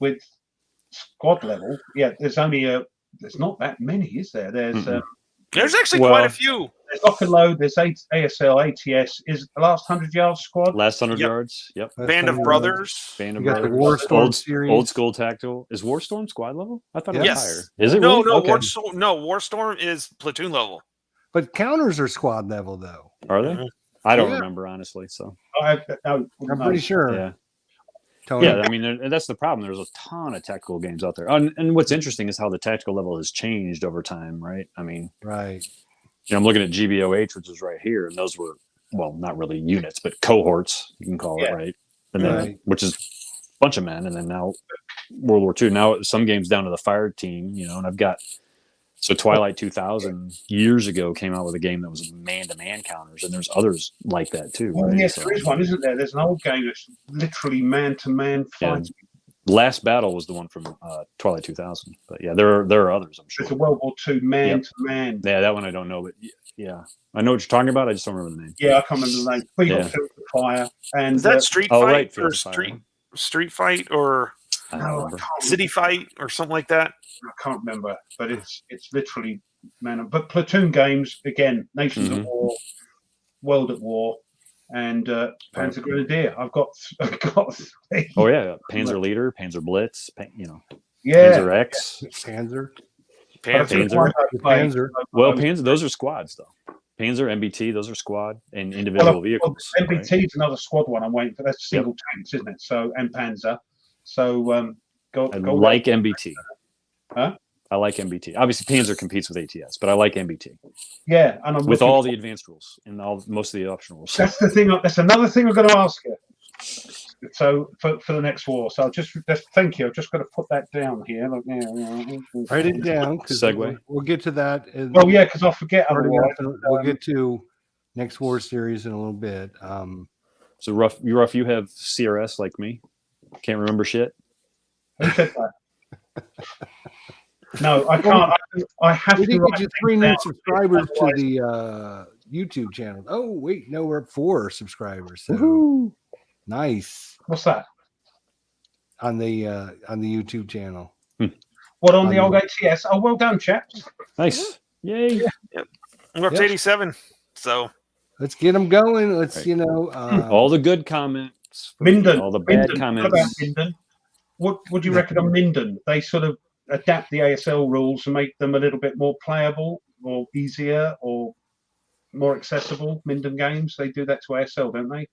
squad level, there's not that many, is there? There's actually quite a few. There's Lock and Load. There's ASL, ATS. Is the last 100 yards squad? Last 100 yards. Yep. Band of Brothers. Band of Brothers. The Warstorm series. Old school tactical. Is Warstorm squad level? I thought it was higher. Is it? No, really? Warstorm is platoon level. But counters are squad level, though. Are they? I don't remember, honestly. So I'm pretty sure. Yeah. Tony. Yeah, I mean, that's the problem. There's a ton of tactical games out there. And what's interesting is how the tactical level has changed over time, right? I mean, right. I'm looking at GBOH, which is right here, and those were, well, not really units, but cohorts, you can call it, right? And then, which is a bunch of men. And then now World War II, now some games down to the fire team, and I've got, so Twilight 2000 years ago came out with a game that was man-to-man counters, and there's others like that too. Well, right? yes, there is one, isn't there? There's an old game that's literally man-to-man fighting. Last Battle was the one from Twilight 2000, but there are others, I'm sure. It's a World War II man-to-man. Yeah, that one I don't know, but yeah, I know what you're talking about. I just don't remember the name. Yeah, I can't remember the name. But you got Field of Fire, and is that Street Fight right, or Street Fight or City Fight or something like that? I can't remember, but it's literally man. But platoon games again, Nations at War, World at War, and Panzer Grenadier. I've got. Oh yeah, Panzer Leader, Panzer Blitz, yeah, Panzer X, Panzer. Well, Panzer. Those are squads though. Panzer, MBT, those are squad and individual vehicles. MBT is another squad one. I'm waiting for. That's single tanks, isn't it? So and Panzer. So go like MBT. Huh? I like MBT. Obviously, Panzer competes with ATS, but I like MBT. Yeah, and I'm with all the advanced rules and most of the optional rules. That's the thing. That's another thing I'm going to ask you. So for the next war, so just thank you. I've just got to put that down here. Write it down. Segue. We'll get to that. Because I'll forget. Otherwise, we'll get to next war series in a little bit. So rough. You have CRS like me. Can't remember shit. Who said that? No, I can't. I have to. Get you 3 new subscribers to the YouTube channel. Oh wait, no, we're at 4 subscribers. So woo-hoo. Nice. What's that? On the YouTube channel. What on the old ATS? Oh, well done, chaps. Nice. Yay. Yeah. Yep. We're up to 87. So let's get them going. Let's all the good comments. Minden. All the bad comments. What about Minden? What do you reckon on Minden? They sort of adapt the ASL rules and make them a little bit more playable or easier or more accessible. Minden games, they do that to ASL, don't they?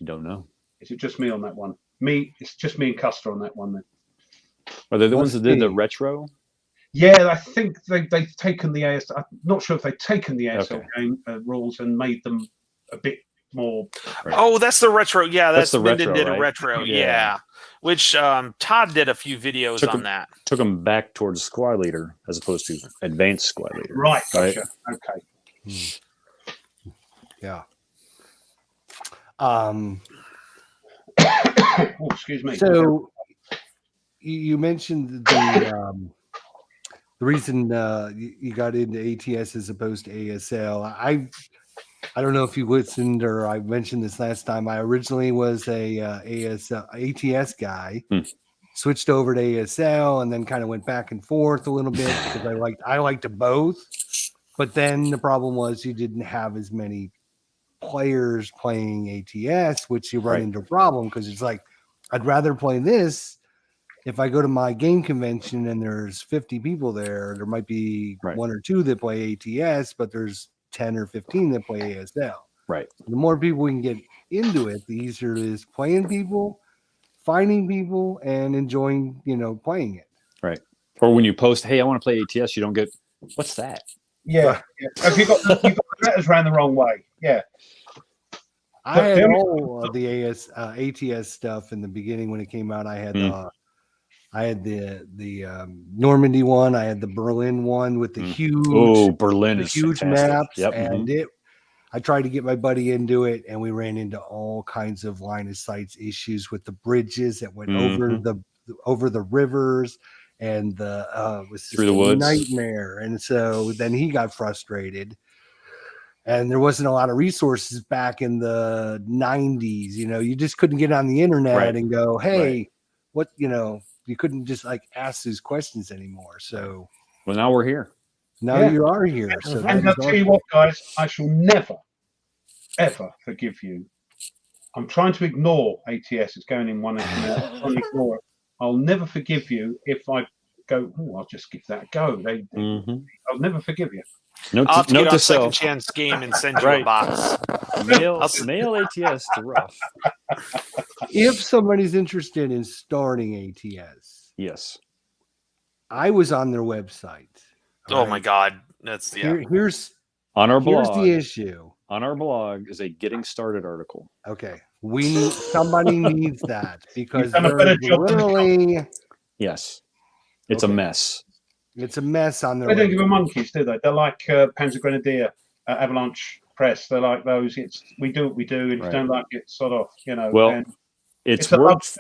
Don't know. Is it just me on that one? It's just me and Custer on that one then. Are they the ones that did the retro? Yeah, I think they've taken the ASL. I'm not sure if they've taken the ASL game rules and made them a bit more. Right. Oh, that's the retro. Yeah, that's the retro. Did right? a retro. Yeah. Which Todd did a few videos on that. Took them back towards squad leader as opposed to advanced squad leader. Right. Gotcha. Okay. Yeah. Excuse me. So you mentioned the reason you got into ATS as opposed to ASL. I don't know if you listened or I mentioned this last time. I originally was a ATS guy, switched over to ASL, and then kind of went back and forth a little bit because I liked both. But then the problem was you didn't have as many players playing ATS, which you run into a problem because it's like I'd rather play this. If I go to my game convention and there's 50 people there might be one or two that play ATS, but there's 10 or 15 that play ASL. Right. The more people we can get into it, the easier it is playing people, finding people, and enjoying, playing it. Right. Or when you post, hey, I want to play ATS, you don't get, what's that? Yeah. Have you got the letters ran the wrong way? Yeah. I had all of the ATS stuff in the beginning when it came out. I had the Normandy one. I had the Berlin one with the huge Berlin is huge fantastic. maps, Yep. and I tried to get my buddy into it, and we ran into all kinds of line of sight issues with the bridges that went over the rivers, and the was through the woods nightmare. And so then he got frustrated. And there wasn't a lot of resources back in the 90s. You just couldn't get on the internet and go, hey, what, you couldn't just ask these questions anymore. So, well, now we're here. Now you are here. So and I'll tell you what, guys, I shall never, ever forgive you. I'm trying to ignore ATS. It's going in one and I'm trying to ignore it. I'll never forgive you if I go, I'll just give that a go. I'll never forgive you. I'll get on Second Chance Game and send you a box. Mail ATS to Rough. If somebody's interested in starting ATS, yes, I was on their website. Oh my God, that's here's on our blog. Here's the issue. On our blog is a getting started article. Okay, somebody needs that because literally yes, it's a mess. It's a mess on their. They don't give a monkeys, do they? They're like Panzer Grenadier, Avalanche Press. They're like those. We do what we do, and if you don't like it, sod off. Well, it's worked.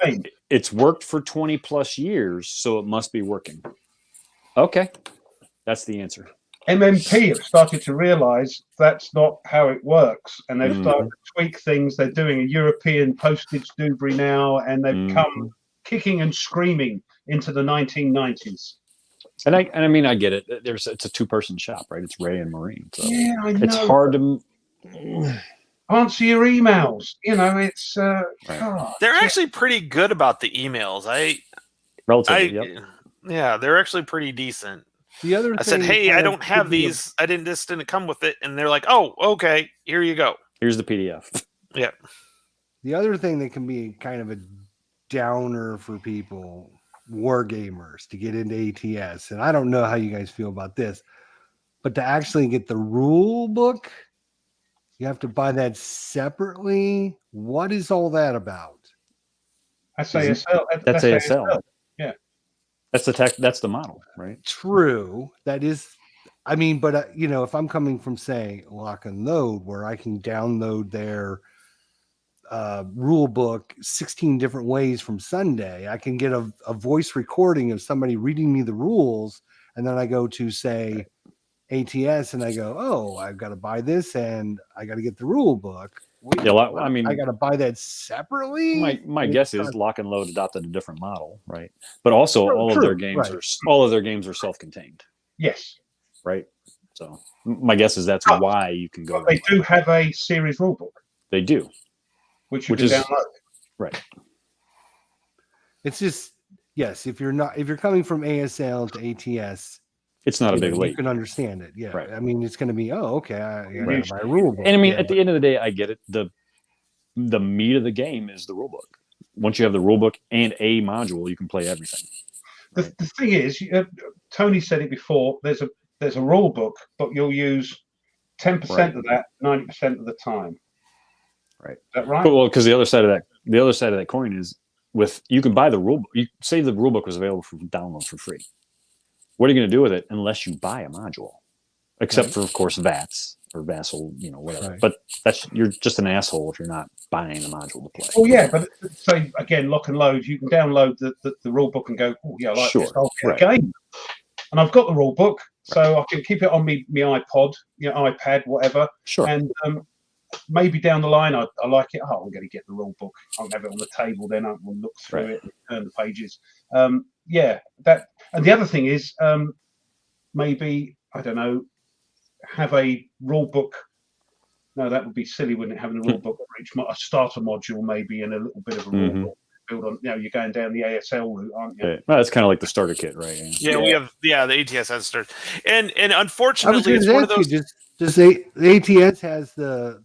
It's worked for 20 plus years, so it must be working. Okay, that's the answer. MMP have started to realise that's not how it works, and they've started to tweak things. They're doing a European postage delivery now, and they've come kicking and screaming into the 1990s. And I mean, I get it. It's a two-person shop, right? It's Ray and Maureen. So yeah, I know. It's hard to answer your emails. It's they're actually pretty good about the emails. Relatively, yeah, they're actually pretty decent. The other I said, hey, I don't have these. This didn't come with it, and they're like, oh, okay, here you go. Here's the PDF. Yeah. The other thing that can be kind of a downer for people. War gamers to get into ATS, and I don't know how you guys feel about this, but to actually get the rule book, you have to buy that separately. What is all that about? That's ASL. That's ASL. Yeah, that's the model, right? True. That is. I mean, but if I'm coming from say Lock and Load, where I can download their rule book 16 different ways from Sunday, I can get a voice recording of somebody reading me the rules, and then I go to say ATS and I go, oh, I've got to buy this and I got to get the rule book. I mean, I got to buy that separately. My guess is Lock and Load adopted a different model, right? But also all of their games are self-contained. Yes, right. So my guess is that's why you can go. But they do have a series rulebook. They do. Which you can download. Right. It's just, yes, if you're coming from ASL to ATS, it's not a big leap. You can understand it. Yeah. Right. I mean, it's going to be, okay, I got my rule book. And I mean, at the end of the day, I get it. The meat of the game is the rule book. Once you have the rule book and a module, you can play everything. Right? The thing is, Tony said it before, there's a rule book, but you'll use 10% of that 90% of the time. Right. Is that right? Well, because the other side of that coin is you can buy the rule book. You say the rule book was available for download for free. What are you going to do with it unless you buy a module? Except for, of course, VATS or Vassal, whatever. Right. But you're just an asshole if you're not buying the module to play. Well, yeah, but say again, Lock and Load. You can download the rule book and go, oh yeah, I like this. I'll get a game. And I've got the rule book, so I can keep it on my iPod, iPad, whatever. Sure. And maybe down the line I like it. Oh, I'm going to get the rule book. I'll have it on the table. Then I will look through it and turn the pages. Yeah, that. And the other thing is, maybe I don't know, have a rule book. No, that would be silly, wouldn't it? Having a rule book for each a starter module, maybe, and a little bit of a rule book. Build on, you're going down the ASL route, aren't you? Yeah. Well, that's kind of like the starter kit, right? Yeah, we have the ATS has started, and unfortunately, it's one of those. Just the ATS has the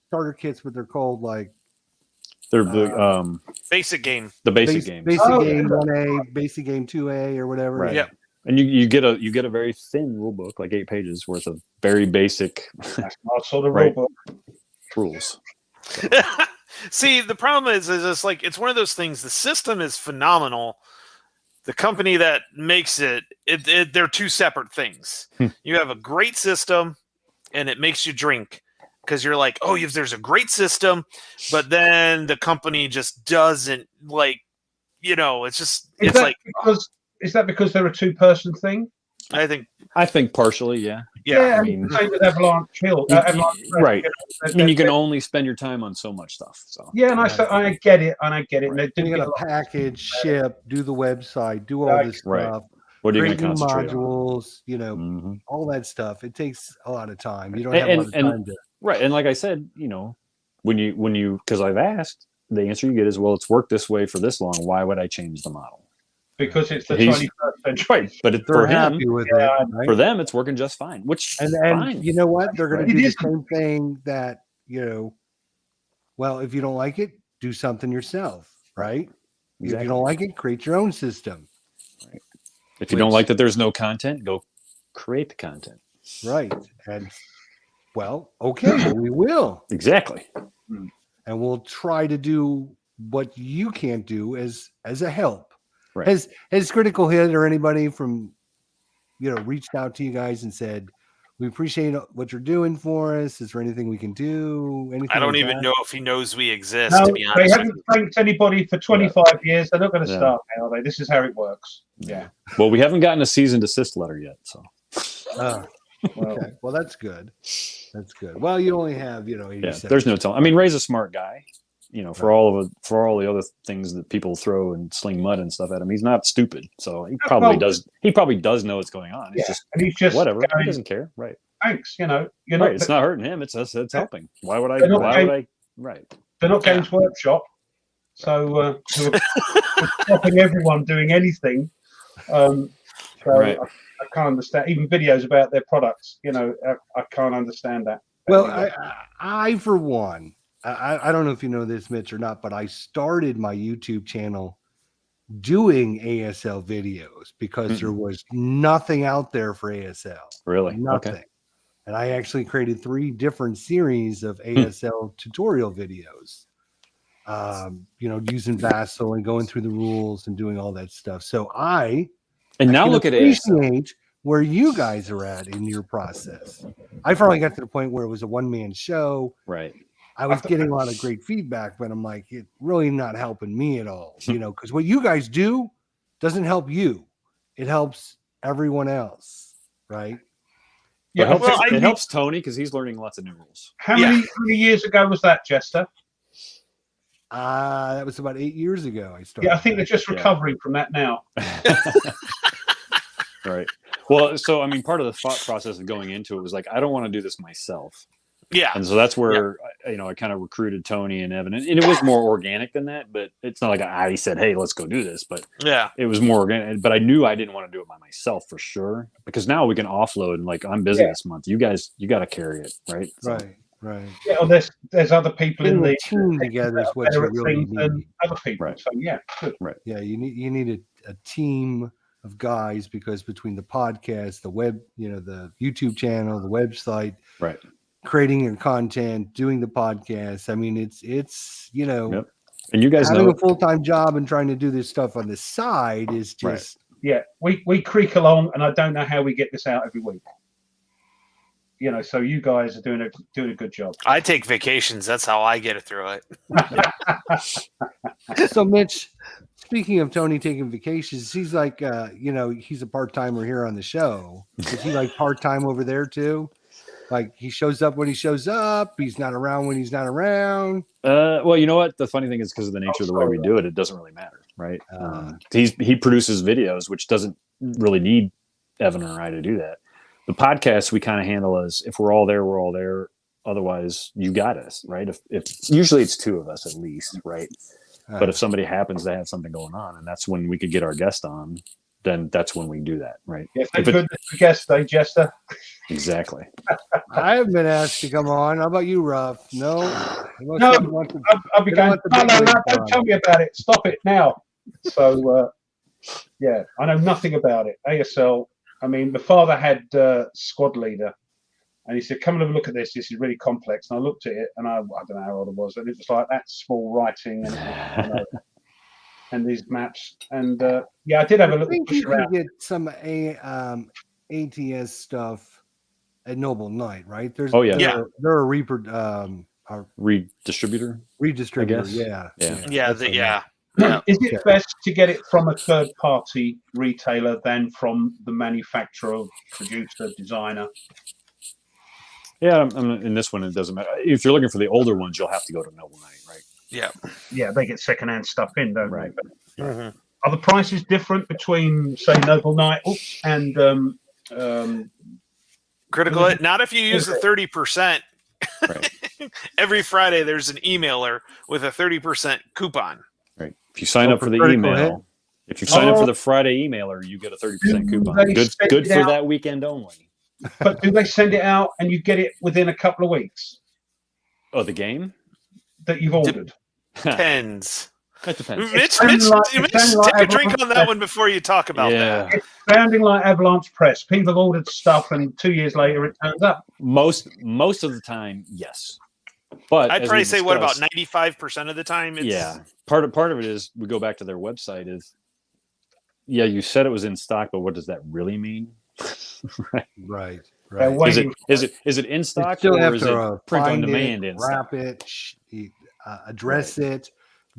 starter kits, what they're called, like they're the basic game, the basic game, basic game 1A, basic game 2A, or whatever. Right. Yeah. And you get a very thin rule book, like 8 pages worth of very basic That's my sort of rule book. rules. See, the problem is it's like it's one of those things. The system is phenomenal. The company that makes it, they're two separate things. You have a great system, and it makes you drink because you're like, oh, there's a great system, but then the company just doesn't it's just Is that because they're a 2-person thing? I think partially, yeah. I mean, same with Avalanche Hill. Right. I mean, you can only spend your time on so much stuff. So and I get it, and Right. And they do You get got to package, ship, do the website, do all this Right. stuff. what are you going Create to new concentrate modules, on? all that stuff. It takes a lot of time. You don't have a lot of time to. Right. And like I said, when you because I've asked, the answer you get is, well, it's worked this way for this long. Why would I change the model? Because it's the 21st century. Right. But They're for happy him, with it. Right? for them, it's working just fine. Which And fine. you know what? They're going to It do the is. same thing that, well, if you don't like it, do something yourself, right? If Exactly. you don't like it, create your own system. If you don't like that there's no content, go create the content. Right. And, well, okay, we will. Exactly. And we'll try to do what you can't do as a help. Right. Has Critical Hit or anybody from, reached out to you guys and said, we appreciate what you're doing for us. Is there anything we can do? Anything I don't like even that? know if he knows we exist. No, to be they honest, haven't thanked anybody for 25 years. They're not going to start now, are they? This is how it works. Yeah. Well, we haven't gotten a cease and desist letter yet, so. Okay. Well, that's good. That's good. Well, you only have, 87. Yeah, there's no telling. I mean, Ray's a smart guy. For all the other things that people throw and sling mud and stuff at him, he's not stupid. So he probably does. He probably does know what's going on. It's and he's just whatever. going, He doesn't care. Right. Thanks. You're Right. not. It's not hurting him. It's us. It's helping. Why would I? They're not Why would I? Right. They're not Games Workshop, so we're stopping everyone doing anything. So Right. I can't understand even videos about their products. I can't understand that. Well, I for one, I don't know if you know this, Mitch, or not, but I started my YouTube channel doing ASL videos because there was nothing out there for ASL. Really? Nothing. Okay. And I actually created 3 different series of ASL tutorial videos, using Vassal and going through the rules and doing all that stuff. So I now look at ASL. appreciate where you guys are at in your process. I finally got to the point where it was a one-man show. Right. I was getting a lot of great feedback, but I'm like, it's really not helping me at all, because what you guys do doesn't help you. It helps everyone else, right? Yeah, It helps Tony because he's learning lots of new rules. How many years ago was that, Jester? That was about 8 years ago. I started. Yeah, I think they're just recovering from that now. Right. Well, so I mean, part of the thought process of going into it was like, I don't want to do this myself. Yeah. And so that's where I kind of recruited Tony and Evan, and it was more organic than that. But it's not like I said, "Hey, let's go do this." But it was more organic. But I knew I didn't want to do it by myself for sure, because now we can offload. And like, I'm busy this month. You guys, you got to carry it, right? So, Right. Yeah, well, there's other people in the team together is what you really need. than other people. Right. So yeah, good. Right. Yeah, you need a team of guys, because between the podcast, the web, the YouTube channel, the website, right, creating your content, doing the podcast. I mean, it's Yep. And you guys having know a full-time job and trying to do this stuff on the side is just Yeah, we creak along, and I don't know how we get this out every week. So you guys are doing a good job. I take vacations. That's how I get it through it. So, Mitch, speaking of Tony taking vacations, he's like, he's a part-timer here on the show. Is he like part-time over there too? Like he shows up when he shows up. He's not around when he's not around. Well, you know what? The funny thing is because of the nature of the way we do it, it doesn't really matter, right? He produces videos, which doesn't really need Evan or I to do that. The podcast we kind of handle as if we're all there, we're all there. Otherwise, you got us, right? If usually it's two of us at least, right? But if somebody happens to have something going on, and that's when we could get our guest on, then that's when we do that, right? Yeah, thank goodness for guest day, Jester. Exactly. I haven't been asked to come on. How about you, Ruff? No. I'll be going. No, don't tell me about it. Stop it now. So, yeah, I know nothing about it. ASL. I mean, my father had squad leader. And he said, come and have a look at this. This is really complex. And I looked at it, and I don't know how old it was. And it was like that small writing and, and these maps. And, yeah, I did have a look. I think you could get some ATS stuff at Noble Knight, right? They're a redistributor. Redistributor, yeah. Is it best to get it from a third-party retailer than from the manufacturer, producer, designer? Yeah, in this one, it doesn't matter. If you're looking for the older ones, you'll have to go to Noble Knight, right? Yeah. Yeah, they get secondhand stuff in, don't right. they? Mm-hmm. Are the prices different between, say, Noble Knight and Critical Hit? Not if you use the 30%. Right. Every Friday, there's an emailer with a 30% coupon. Right. If you sign up for the email, if you sign up for the Friday emailer, you get a 30% coupon. Good for that weekend only. But do they send it out and you get it within a couple of weeks? Oh, the game that you've ordered? Depends. That depends. Mitch, take a drink on that one before you talk about that. It's sounding like Avalanche Press. People have ordered stuff and 2 years later it turns up. Most of the time, yes. But I'd probably say, what about 95% of the time? Yeah. Part of it is we go back to their website is, yeah, you said it was in stock, but what does that really mean? Right. Is it in stock or is it print on demand? Wrap it, address it,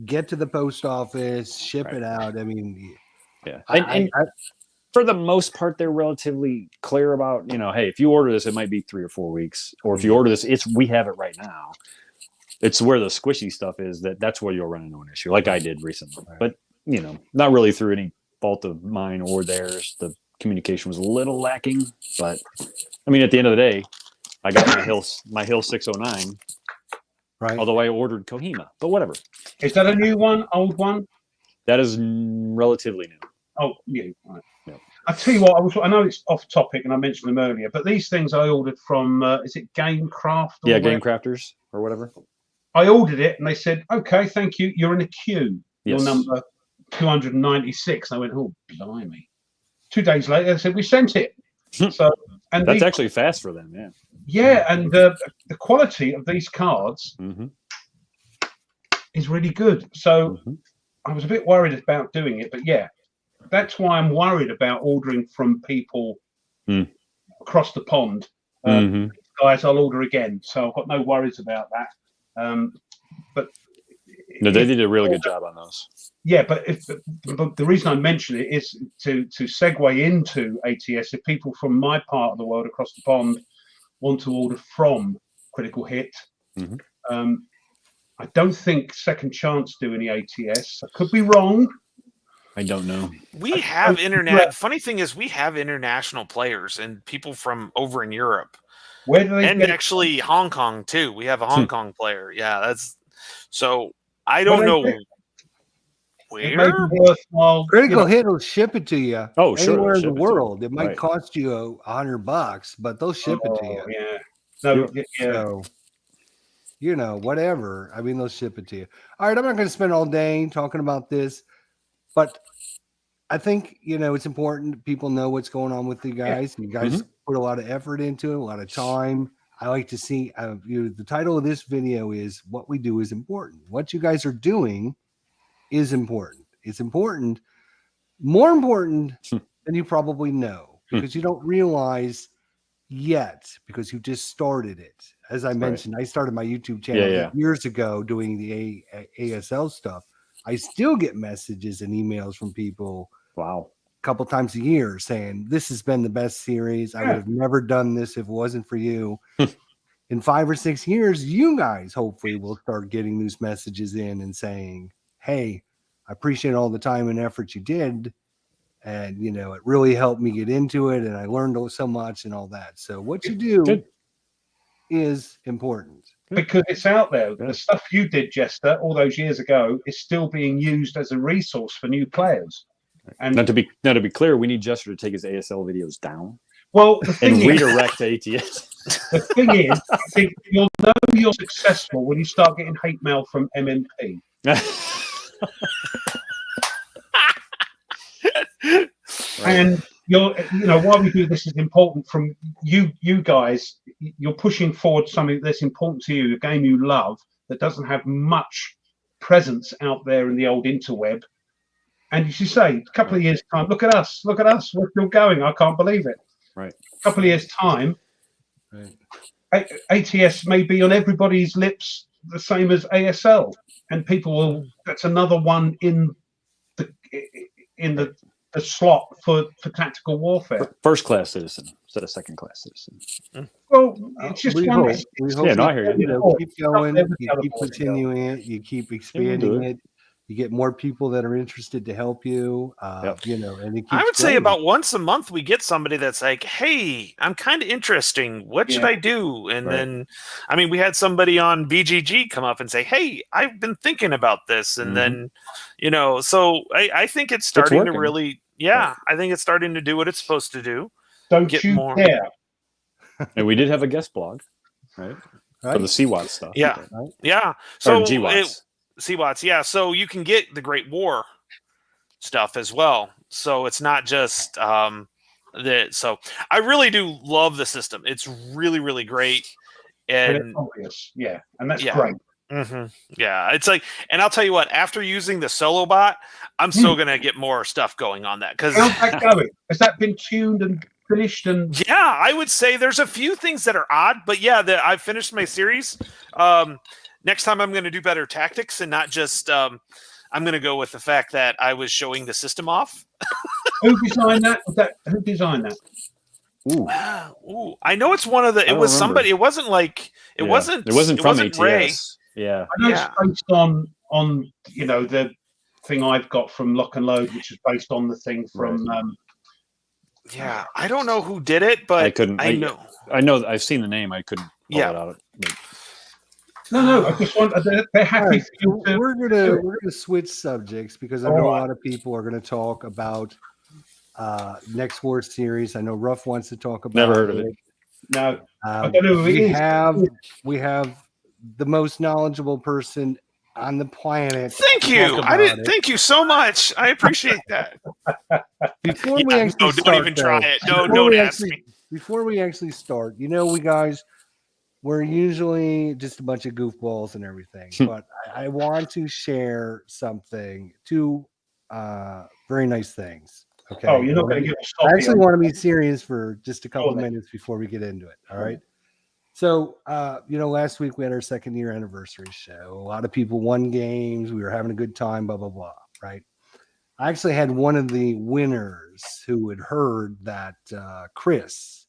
get to the post office, ship it out. I mean, yeah. And for the most part, they're relatively clear about, hey, if you order this, it might be 3 or 4 weeks, or if you order this, we have it right now. It's where the squishy stuff is that's where you'll run into an issue, like I did recently. Right. But not really through any fault of mine or theirs. The communication was a little lacking, but I mean, at the end of the day, I got my Hill 609. Right. Although I ordered Kohima, but whatever. Is that a new one, old one? That is relatively new. Oh, yeah. Right. Yeah. I tell you what, I know it's off topic, and I mentioned them earlier, but these things I ordered from, is it Gamecraft? Yeah, Game Crafters or whatever. I ordered it, and they said, "Okay, thank you. You're in a queue. Yes. You're number 296." I went, "Oh, blimey." 2 days later, they said, "We sent it." So, and that's actually fast for them, yeah. Yeah, and the quality of these cards is really good. So I was a bit worried about doing it, but yeah, that's why I'm worried about ordering from people across the pond. Guys, I'll order again, so I've got no worries about that. But no, they did a really good job on those. Yeah, but the reason I mention it is to segue into ATS. If people from my part of the world across the pond want to order from Critical Hit, I don't think Second Chance do any ATS. I could be wrong. I don't know. We have internet. Funny thing is, we have international players and people from over in Europe. Where do they? And actually, Hong Kong too. We have a Hong Kong player. Yeah, that's so. I don't know where. Critical Hit will ship it to you. Oh, sure. Anywhere in the world, it might cost you $100, but they'll ship it to you. Yeah. So, whatever. I mean, they'll ship it to you. All right, I'm not going to spend all day talking about this, but I think it's important people know what's going on with you guys. You guys put a lot of effort into it, a lot of time. I like to see the title of this video is "What We Do Is Important." What you guys are doing is important. It's important, more important than you probably know, because you don't realize yet, because you just started it. As I mentioned, I started my YouTube channel years ago doing the ASL stuff. I still get messages and emails from people. Wow. couple times a year saying, this has been the best series. I would have never done this if it wasn't for you. In 5 or 6 years, you guys hopefully will start getting these messages in and saying, hey, I appreciate all the time and effort you did. And, you know, it really helped me get into it. And I learned so much and all that. So what you do is important. Because it's out there. The stuff you did, Jester, all those years ago is still being used as a resource for new players. And now to be clear, we need Jester to take his ASL videos down. Well, the thing and is, redirect to ATS. The thing is, I think you'll know you're successful when you start getting hate mail from MMP. And why we do this is important from you guys. You're pushing forward something that's important to you, a game you love that doesn't have much presence out there in the old interweb. And as you say, a couple of years' time, look at us, we're still going. I can't believe it. Right. A couple of years' time, ATS may be on everybody's lips the same as ASL, and people will. That's another one in the slot for tactical warfare. First-class citizen instead of second-class citizen. Well, it's just we one. hope. Yeah, no, I hear you. You know, keep going. You keep continuing it. You keep expanding it. You get more people that are interested to help you. You know, and it keeps I would say growing. about once a month we get somebody that's like, "Hey, I'm kind of interesting. What should I do?" And then, I mean, we had somebody on BGG come up and say, "Hey, I've been thinking about this," and then, you know, so I think it's starting to really, I think it's starting to do what it's supposed to do. Don't you care? And we did have a guest blog, right? For the CWAT stuff. Yeah. So CWATs, so you can get the Great War stuff as well. So it's not just so I really do love the system. It's really, really great. And it's obvious. Yeah, and that's great. Yeah, it's like, and I'll tell you what, after using the solo bot, I'm still gonna get more stuff going on that. Because how's that going? Has that been tuned and finished? And I would say there's a few things that are odd, but I've finished my series. Next time I'm going to do better tactics and not just I'm going to go with the fact that I was showing the system off. Who designed that? Who designed that? Ooh, I know it's one of the. It was somebody. It wasn't like it wasn't. It wasn't from ATS. Ray. Yeah, I know it's based on the thing I've got from Lock and Load, which is based on the thing from. I don't know who did it, but I couldn't. I know. I've seen the name. I couldn't pull it out. No. I just want. They're happy. We're gonna switch subjects because I know a lot of people are gonna talk about next war series. I know Ruff wants to talk about. Never heard of it. No, I don't know who it is. We have the most knowledgeable person on the planet. Thank you. Thank you so much. I appreciate that. Before we actually start, don't even try it. Don't ask me. Before we actually start, we guys. We're usually just a bunch of goofballs and everything, but I want to share two very nice things. Okay. Oh, you're not going to give us. I actually want to be serious for just a couple of minutes before we get into it. All right. So, last week we had our 2nd year anniversary show. A lot of people won games. We were having a good time, blah, blah, blah. Right. I actually had one of the winners who had heard that Chris,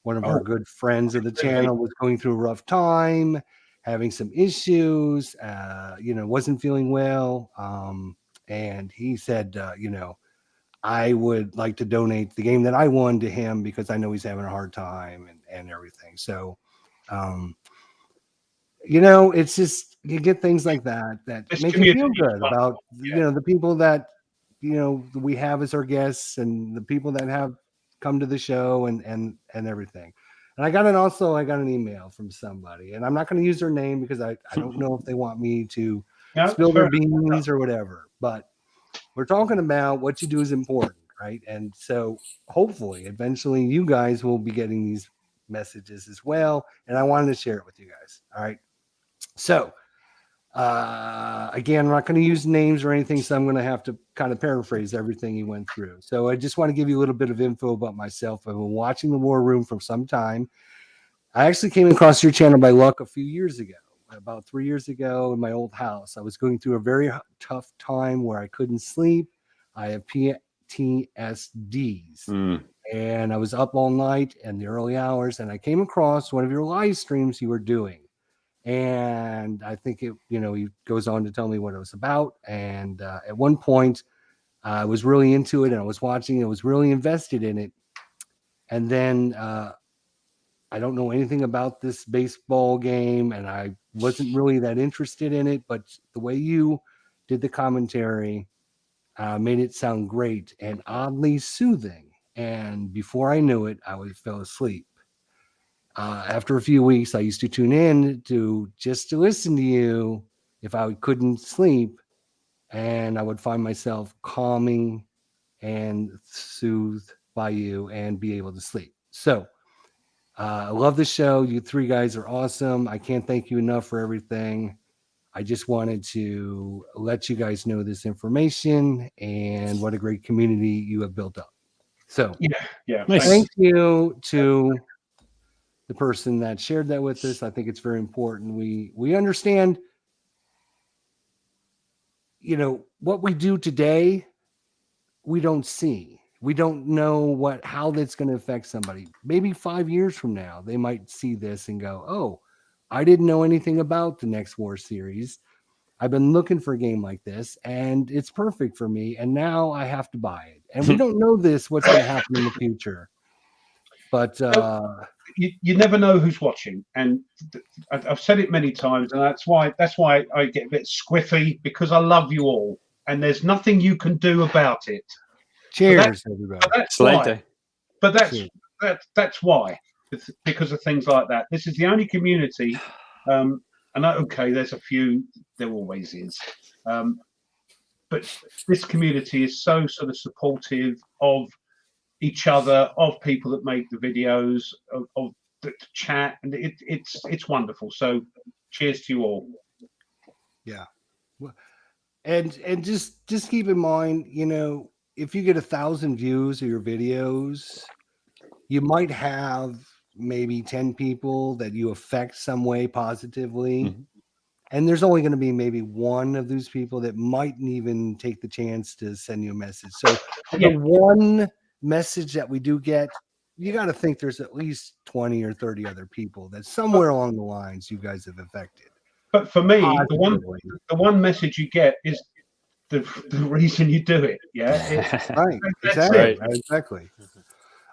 one of our good friends of the channel, was going through a rough time, having some issues, wasn't feeling well. And he said, I would like to donate the game that I won to him because I know he's having a hard time and everything. So, it's just, you get things like that make you feel good about, the people that, we have as our guests and the people that have come to the show and everything. And I got an email from somebody, and I'm not going to use their name because I don't know if they want me to spill their beans or whatever, but we're talking about what you do is important, right? And so hopefully eventually you guys will be getting these messages as well. And I wanted to share it with you guys. All right. So again, I'm not going to use names or anything, so I'm going to have to kind of paraphrase everything he went through. So I just want to give you a little bit of info about myself. I've been watching the War Room for some time. I actually came across your channel by luck a few years ago, about 3 years ago in my old house. I was going through a very tough time where I couldn't sleep. I have PTSDs. And I was up all night in the early hours, and I came across one of your live streams you were doing. And I think he goes on to tell me what it was about. And at one point, I was really into it, and I was watching. I was really invested in it. And then I don't know anything about this baseball game, and I wasn't really that interested in it. But the way you did the commentary made it sound great and oddly soothing. And before I knew it, I fell asleep. After a few weeks, I used to tune in to listen to you if I couldn't sleep, and I would find myself calming and soothed by you and be able to sleep. So I love the show. You three guys are awesome. I can't thank you enough for everything. I just wanted to let you guys know this information and what a great community you have built up. So yeah. Nice. Thank you to the person that shared that with us. I think it's very important. We understand, what we do today, we don't see. We don't know how that's going to affect somebody. Maybe 5 years from now, they might see this and go, oh, I didn't know anything about the Next War series. I've been looking for a game like this, and it's perfect for me, and now I have to buy it. And we don't know what's going to happen in the future. But you never know who's watching, and I've said it many times, and that's why I get a bit squiffy, because I love you all, and there's nothing you can do about it. Cheers, everybody. But that's why, because of things like that. This is the only community. And okay, there's a few. There always is. But this community is so sort of supportive of each other, of people that make the videos, of the chat, and it's wonderful. So cheers to you all. Yeah. And just keep in mind, if you get 1,000 views of your videos, you might have maybe 10 people that you affect some way positively. Mm-hmm. And there's only going to be maybe one of those people that mightn't even take the chance to send you a message. So the one message that we do get, you got to think there's at least 20 or 30 other people that somewhere along the lines you guys have affected. But for me, the one message you get is the reason you do it. Yeah. Right. Exactly. Right. Exactly.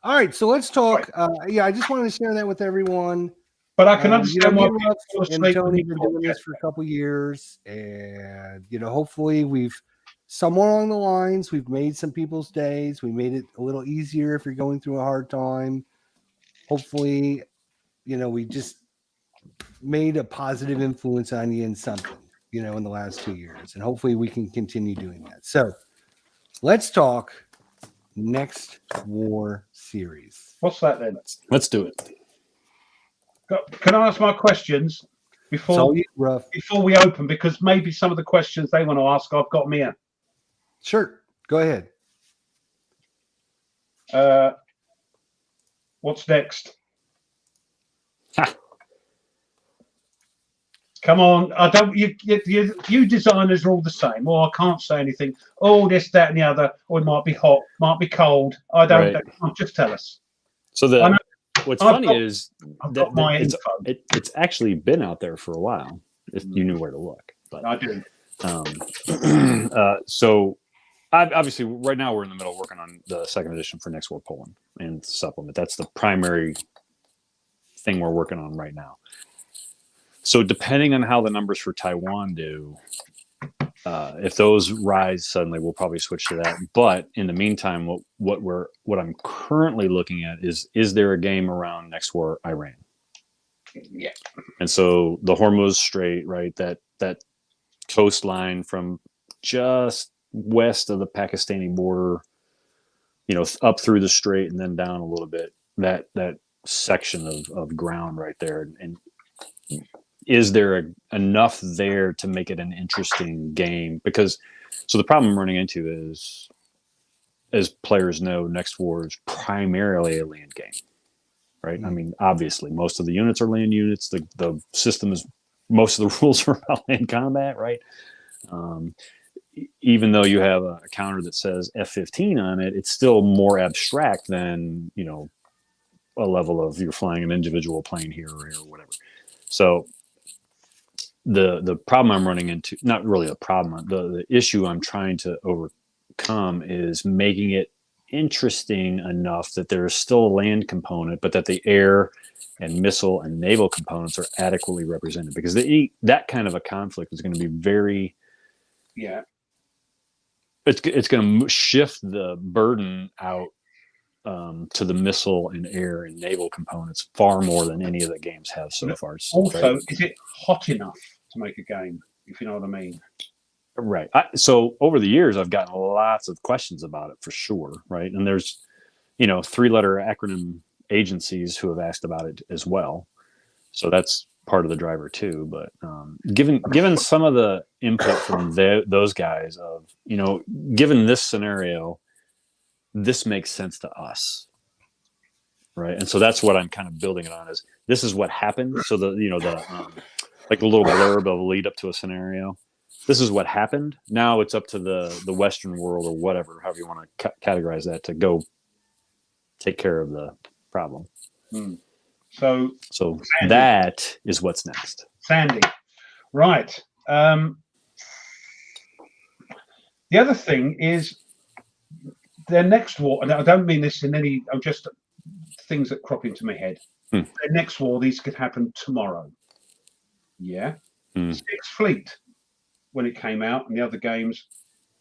All right. So let's talk. I just wanted to share that with everyone. But I can understand why people and Tony have been doing this for a couple of years, and hopefully we've somewhere along the lines we've made some people's days. We made it a little easier if you're going through a hard time. Hopefully, we just made a positive influence on you in something, in the last 2 years, and hopefully we can continue doing that. So let's talk Next War series. What's that then? Let's do it. Can I ask my questions before we open? Because maybe some of the questions they want to ask, I've got them here. Sure. Go ahead. What's next? Come on. I don't. You designers are all the same. Well, I can't say anything. Oh, this, that, and the other. Or it might be hot, might be cold. I don't. Right. Just tell us. So what's funny is that it's actually been out there for a while. If you knew where to look, but I do. So obviously, right now we're in the middle of working on the second edition for Next War Poland and supplement. That's the primary thing we're working on right now. So depending on how the numbers for Taiwan do, if those rise suddenly, we'll probably switch to that. But in the meantime, what I'm currently looking at is there a game around Next War Iran? Yeah. And so the Hormuz Strait, right? That coastline from just west of the Pakistani border, up through the strait and then down a little bit. That section of ground right there, and is there enough there to make it an interesting game? Because the problem I'm running into is, as players know, Next War is primarily a land game, right? I mean, obviously, most of the units are land units. The system is, most of the rules are about land combat, right? even though you have a counter that says F-15 on it, it's still more abstract than, you know, a level of you're flying an individual plane here or whatever. So the problem I'm running into, not really a problem, the issue I'm trying to overcome is making it interesting enough that there is still a land component, but that the air and missile and naval components are adequately represented, because that kind of a conflict is going to be very, it's going to shift the burden out to the missile and air and naval components far more than any of the games have so far. Also, right? Is it hot enough to make a game, if you know what I mean? Right. So over the years, I've gotten lots of questions about it for sure. Right. And there's, you know, 3-letter acronym agencies who have asked about it as well. So that's part of the driver too. But given some of the input from those guys of, you know, given this scenario, this makes sense to us. Right. And so that's what I'm kind of building it on, is this is what happened. So like a little blurb of a lead up to a scenario. This is what happened. Now it's up to the Western world, or whatever, however you want to categorize that, to go take care of the problem. So Sandy, that is what's next. Sandy. Right. The other thing is their next war, and I don't mean this in any, I'm just things that crop into my head. Their next war, these could happen tomorrow. Yeah. Sixth Fleet, when it came out, and the other games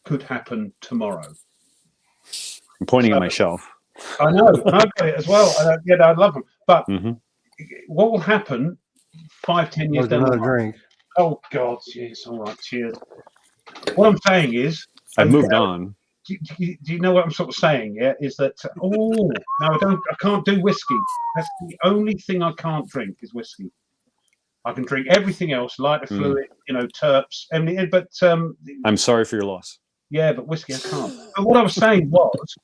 could happen tomorrow. I'm pointing at my shelf. I know. I've got it as well. I love them. But what will happen 5-10 years down the line? Drink. Oh, God. Yes. All right. Cheers. What I'm saying is, I've moved on. Do you know what I'm sort of saying? Yeah, is that no, I can't do whiskey. That's the only thing I can't drink is whiskey. I can drink everything else, lighter fluid, you know, terps, everything. But I'm sorry for your loss. Yeah, but whiskey I can't. But what I was saying was,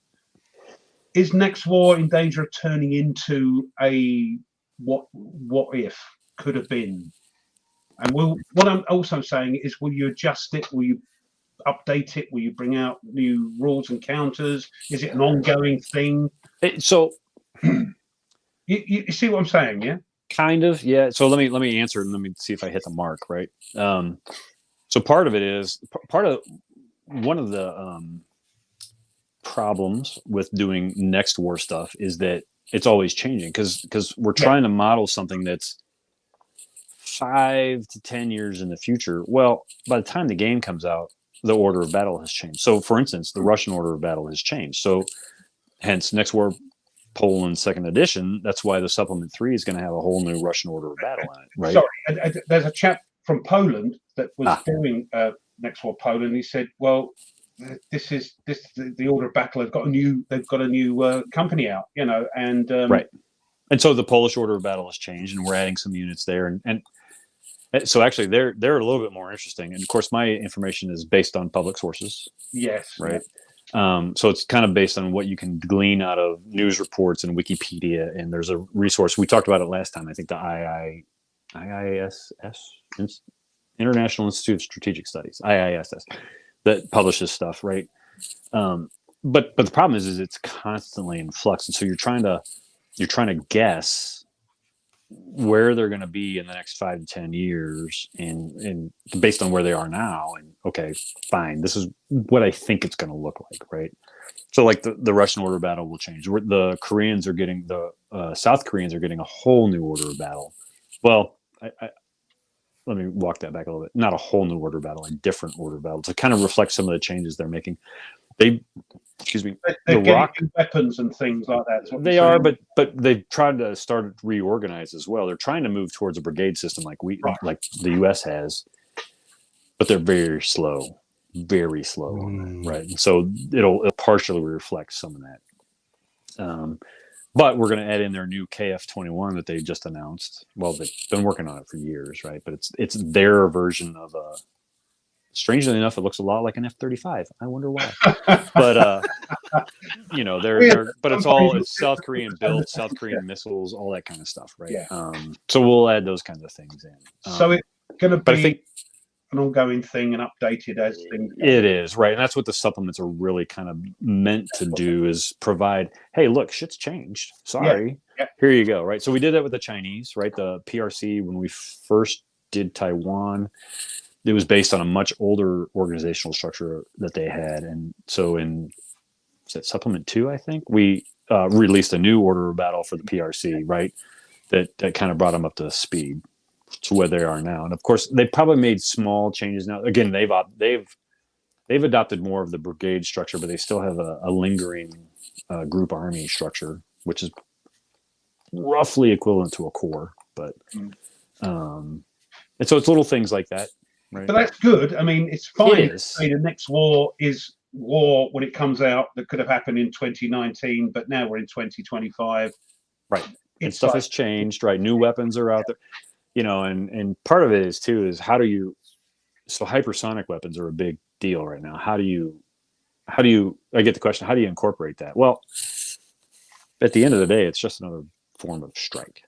is next war in danger of turning into a what if could have been? And what I'm also saying is, will you adjust it? Will you update it? Will you bring out new rules and counters? Is it an ongoing thing? So you see what I'm saying, yeah? Kind of, yeah. So let me answer and let me see if I hit the mark, right? So part of it is one of the problems with doing next war stuff is that it's always changing, because we're trying to model something that's 5 to 10 years in the future. Well, by the time the game comes out, the order of battle has changed. So, for instance, the Russian order of battle has changed. So, hence, Next War Poland 2nd edition. That's why the supplement 3 is going to have a whole new Russian order of battle in it, right? Sorry, there's a chap from Poland that was doing Next War Poland. He said, "Well, this is the order of battle. They've got a new company out, you know, and right." And so the Polish order of battle has changed, and we're adding some units there, and so actually they're a little bit more interesting. And of course, my information is based on public sources. Yes. Right. So it's kind of based on what you can glean out of news reports and Wikipedia. And there's a resource, we talked about it last time, I think the IISS, International Institute of Strategic Studies, IISS, that publishes stuff, right? But the problem is it's constantly in flux. And so you're trying to guess where they're going to be in the next 5 to 10 years and based on where they are now. And okay, fine, this is what I think it's going to look like, right? So like the Russian order of battle will change. The Koreans are getting, the South Koreans are getting a whole new order of battle. Well, let me walk that back a little bit. Not a whole new order of battle, a different order of battle to kind of reflect some of the changes they're making. They're getting weapons and things like that. They are, but they've tried to start to reorganize as well. They're trying to move towards a brigade system like the U.S. has, but they're very slow, right? And so it'll partially reflect some of that. But we're going to add in their new KF-21 that they just announced. Well, they've been working on it for years, right? But it's their version of a. Strangely enough, it looks a lot like an F-35. I wonder why. But you know, but it's South Korean built, South Korean missiles, all that kind of stuff, right? Yeah. So we'll add those kinds of things in. So it's going to be an ongoing thing and updated as things go. It is, right. And that's what the supplements are really kind of meant to do, is provide, hey, look, shit's changed. Sorry. Yeah. Here you go. Right. So we did that with the Chinese, right? The PRC, when we first did Taiwan, it was based on a much older organizational structure that they had. And so in supplement 2, I think, we released a new order of battle for the PRC, right? That kind of brought them up to speed to where they are now. And of course, they probably made small changes now. Again, they've adopted more of the brigade structure, but they still have a lingering group army structure, which is roughly equivalent to a corps. But and so it's little things like that, right? But that's good. I mean, it's fine It to is. say the next war is war when it comes out that could have happened in 2019, but now we're in 2025. Right. And It's stuff like, has changed, right? New weapons are out there, and part of it is too, is how do you, so hypersonic weapons are a big deal right now. How do you, I get the question, how do you incorporate that? Well, at the end of the day, it's just another form of strike.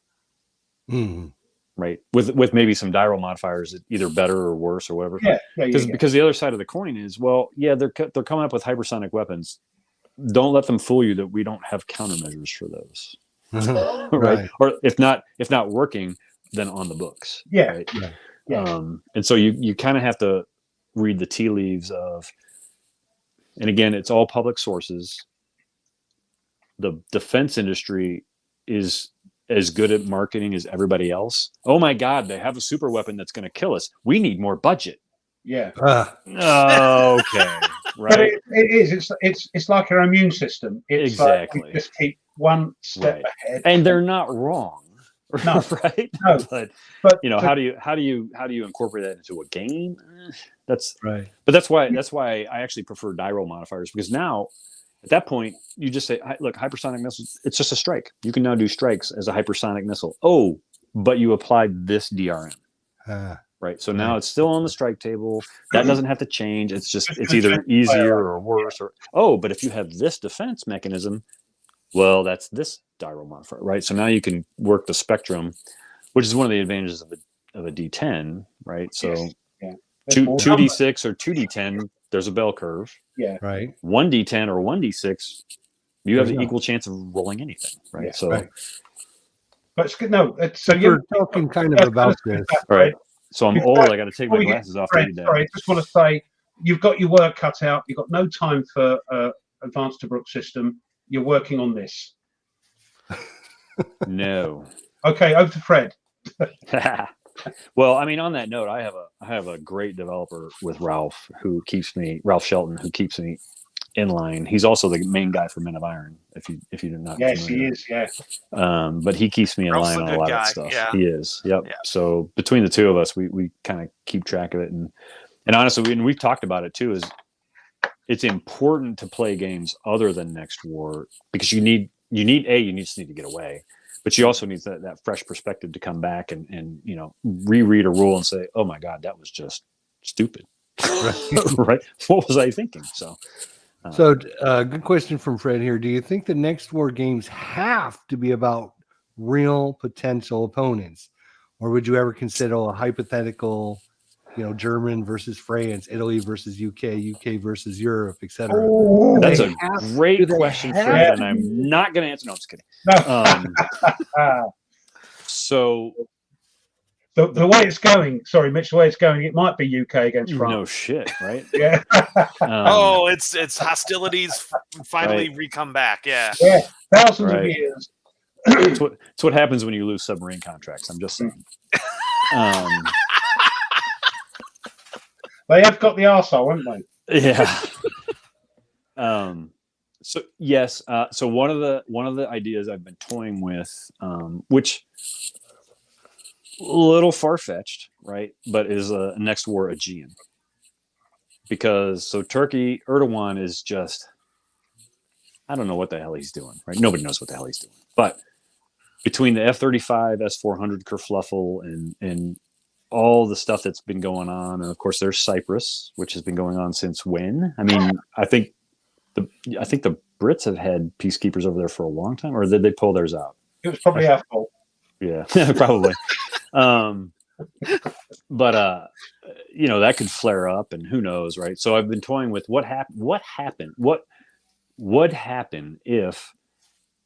Right. With maybe some diral modifiers, either better or worse or whatever. Because the other side of the coin is, well, yeah, they're coming up with hypersonic weapons. Don't let them fool you that we don't have countermeasures for those. Right. Or if not working, then on the books. Right? And so you kind of have to read the tea leaves of, and again, it's all public sources. The defense industry is as good at marketing as everybody else. Oh my God, they have a super weapon that's going to kill us. We need more budget. Yeah. Okay. Right. But it is. It's like our immune system. It's exactly. Like we just keep one step ahead. And they're not wrong. No. Right. No. But But how do you incorporate that into a game? That's right. But that's why I actually prefer diral modifiers, because now at that point you just say, look, hypersonic missiles, it's just a strike. You can now do strikes as a hypersonic missile. Oh, but you applied this DRM. Right. So now it's still on the strike table. That doesn't have to change. It's either easier or worse, or but if you have this defense mechanism, well, that's this diral modifier, right? So now you can work the spectrum, which is one of the advantages of a D10, right? So 2D6 or 2D10, there's a bell curve. Yeah. Right. 1D10 or 1D6, you have an equal chance of rolling anything, right? Yes, so, right. But it's good. No, so you're talking kind of about this, right? So I'm old. I got to take my glasses off to read that. Sorry, I just want to say you've got your work cut out. You've got no time for advanced Tobruk system. You're working on this. No. Okay, over to Fred. Well, I mean, on that note, I have a great developer with Ralph Shelton, who keeps me in line. He's also the main guy for Men of Iron. If you did not. Yes, he is. Yeah. But he keeps me in line on a lot of that stuff. Yeah. He is. Yep. Yeah. So between the two of us, we kind of keep track of it, and honestly, and we've talked about it too. Is it's important to play games other than Next War, because you just need to get away. But you also need that fresh perspective to come back and reread a rule and say, oh my God, that was just stupid. Right? What was I thinking? So good question from Fred here. Do you think the Next War games have to be about real potential opponents? Or would you ever consider a hypothetical, German versus France, Italy versus UK, UK versus Europe, etc.? Oh, that's a great question, Fred, and I'm not going to answer. No, I'm just kidding. So the way it's going, sorry, Mitch, the way it's going, it might be UK against France. No shit, right? Yeah. It's hostilities finally re-come back. Yeah. Yeah, thousands of years. It's what happens when you lose submarine contracts. I'm just saying. They have got the arsehole, haven't they? Yeah. So yes. So one of the ideas I've been toying with, which a little far-fetched, right? But is a Next War Aegean. Because Turkey, Erdogan is just, I don't know what the hell he's doing, right? Nobody knows what the hell he's doing. But between the F-35, S-400 kerfluffle and all the stuff that's been going on, and of course there's Cyprus, which has been going on since when? I mean, I think the Brits have had peacekeepers over there for a long time, or did they pull theirs out? It was probably our fault. Yeah, probably. But you know, that could flare up, and who knows, right? So I've been toying with what happened. What would happen if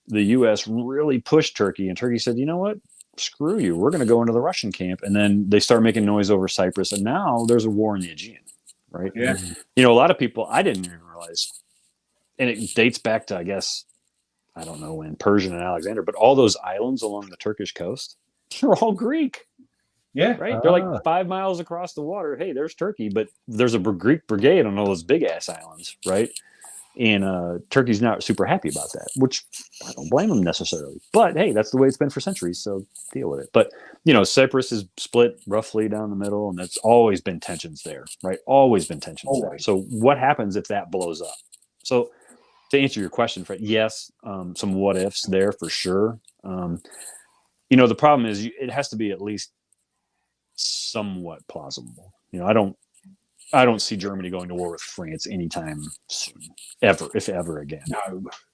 the U.S. really pushed Turkey, and Turkey said, you know what? Screw you. We're going to go into the Russian camp. And then they start making noise over Cyprus. And now there's a war in the Aegean, right? Yeah. You know, a lot of people, I didn't even realize, and it dates back to, I guess, I don't know when, Persian and Alexander, but all those islands along the Turkish coast, they're all Greek. Yeah. Right? They're like 5 miles across the water. Hey, there's Turkey, but there's a Greek brigade on all those big ass islands, right? And Turkey's not super happy about that, which I don't blame them necessarily. But hey, that's the way it's been for centuries, so deal with it. But you know, Cyprus is split roughly down the middle, and that's always been tensions there, right? Always been tensions there. So what happens if that blows up? So to answer your question, Fred, yes, some what ifs there for sure. You know, the problem is it has to be at least somewhat plausible. You know, I don't see Germany going to war with France anytime soon, ever, if ever again.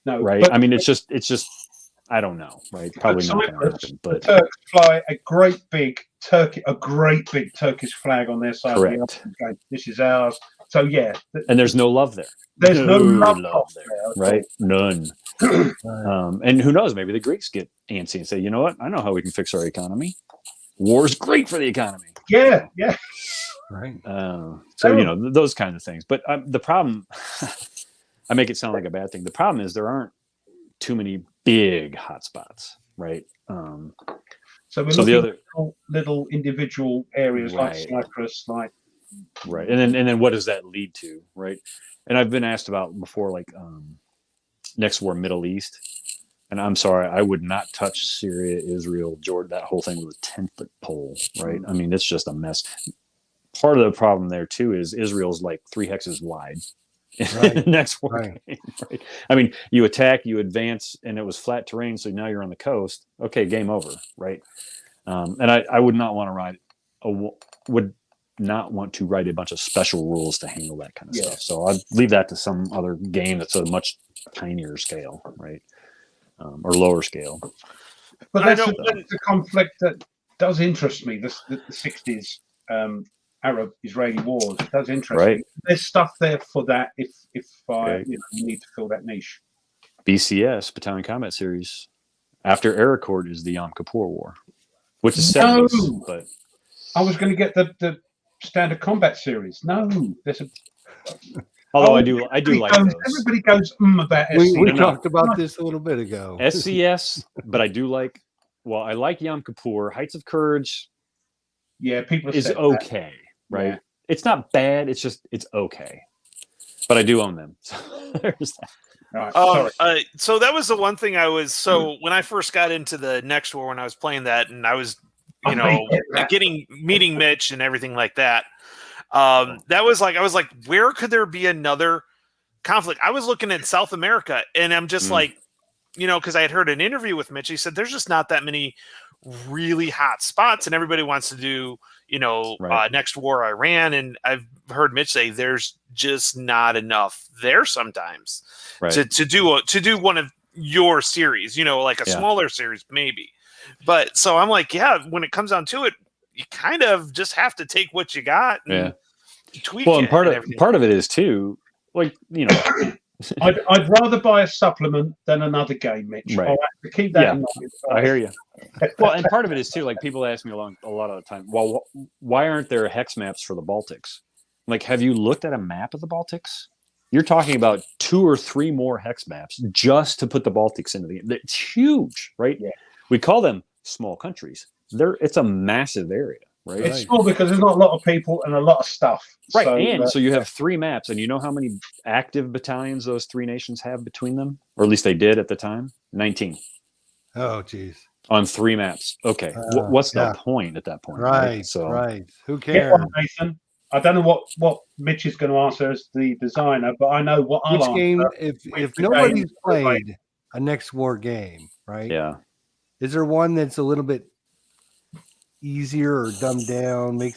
No, right? But, I mean, it's just, I don't know, right? Probably not going to happen. But the Turks fly a great big Turkish flag on their side. Correct. Of the okay, this is ours. So yeah, and there's no love there. There's no love there, right? None. And who knows? Maybe the Greeks get antsy and say, you know what? I know how we can fix our economy. War's great for the economy. Yeah. Right. So, you know, those kinds of things. But the problem, I make it sound like a bad thing. The problem is there aren't too many big hotspots, right? So we're looking at little individual areas like Cyprus, right. And then what does that lead to, right? And I've been asked about before, like next war, Middle East. And I'm sorry, I would not touch Syria, Israel, Jordan, that whole thing with a 10-foot pole, right? I mean, it's just a mess. Part of the problem there too is Israel's like 3 hexes wide. Right. Next war game, right? I mean, you attack, you advance, and it was flat terrain, so now you're on the coast. Okay, game over, right? And I would not want to write a bunch of special rules to handle that kind of stuff. So I'd leave that to some other game that's a much tinier scale, right? Or lower scale. But that's a conflict that does interest me. The 60s Arab-Israeli wars. It does interest me. There's stuff there for that if you need to fill that niche. BCS, Battalion Combat Series. After Aracord is the Yom Kippur War, which is 70s. But I was going to get the Standard Combat Series. No, there's a... Although I do like those. Everybody goes about SCS. We talked about this a little bit ago. SCS, but I do like. Well, I like Yom Kippur. Heights of Courage. Yeah, people is okay, right? Yeah. It's not bad. It's just it's okay. But I do own them. So there's that. So that was the one thing I was. So when I first got into the Next War, when I was playing that, and I was, meeting Mitch and everything like that. That was like, I was like, where could there be another conflict? I was looking at South America, and I'm just like, because I had heard an interview with Mitch. He said there's just not that many really hot spots, and everybody wants to do, Next War Iran. And I've heard Mitch say there's just not enough there sometimes to do one of your series, like a smaller series maybe. But so I'm like, when it comes down to it, you kind of just have to take what you got and tweak it. Well, and part of it is too, like, I'd rather buy a supplement than another game, Mitch. Right. I'll have to keep that in mind. I hear you. Well, and part of it is too, like, people ask me a lot of the time, well, why aren't there hex maps for the Baltics? Like, have you looked at a map of the Baltics? You're talking about 2 or 3 more hex maps just to put the Baltics into the game. It's huge, right? Yeah. We call them small countries. It's a massive area, right? It's small because there's not a lot of people and a lot of stuff. Right. So you have 3 maps, and you know how many active battalions those 3 nations have between them? Or at least they did at the time? 19. Oh, geez. On 3 maps. Okay. What's the point at that point? Right. So, right. Who cares? Nathan. I don't know what Mitch is going to answer as the designer, but I know what I'll answer. Game, if nobody's played a Next War game, right? Yeah. Is there one that's a little bit easier or dumbed down? Which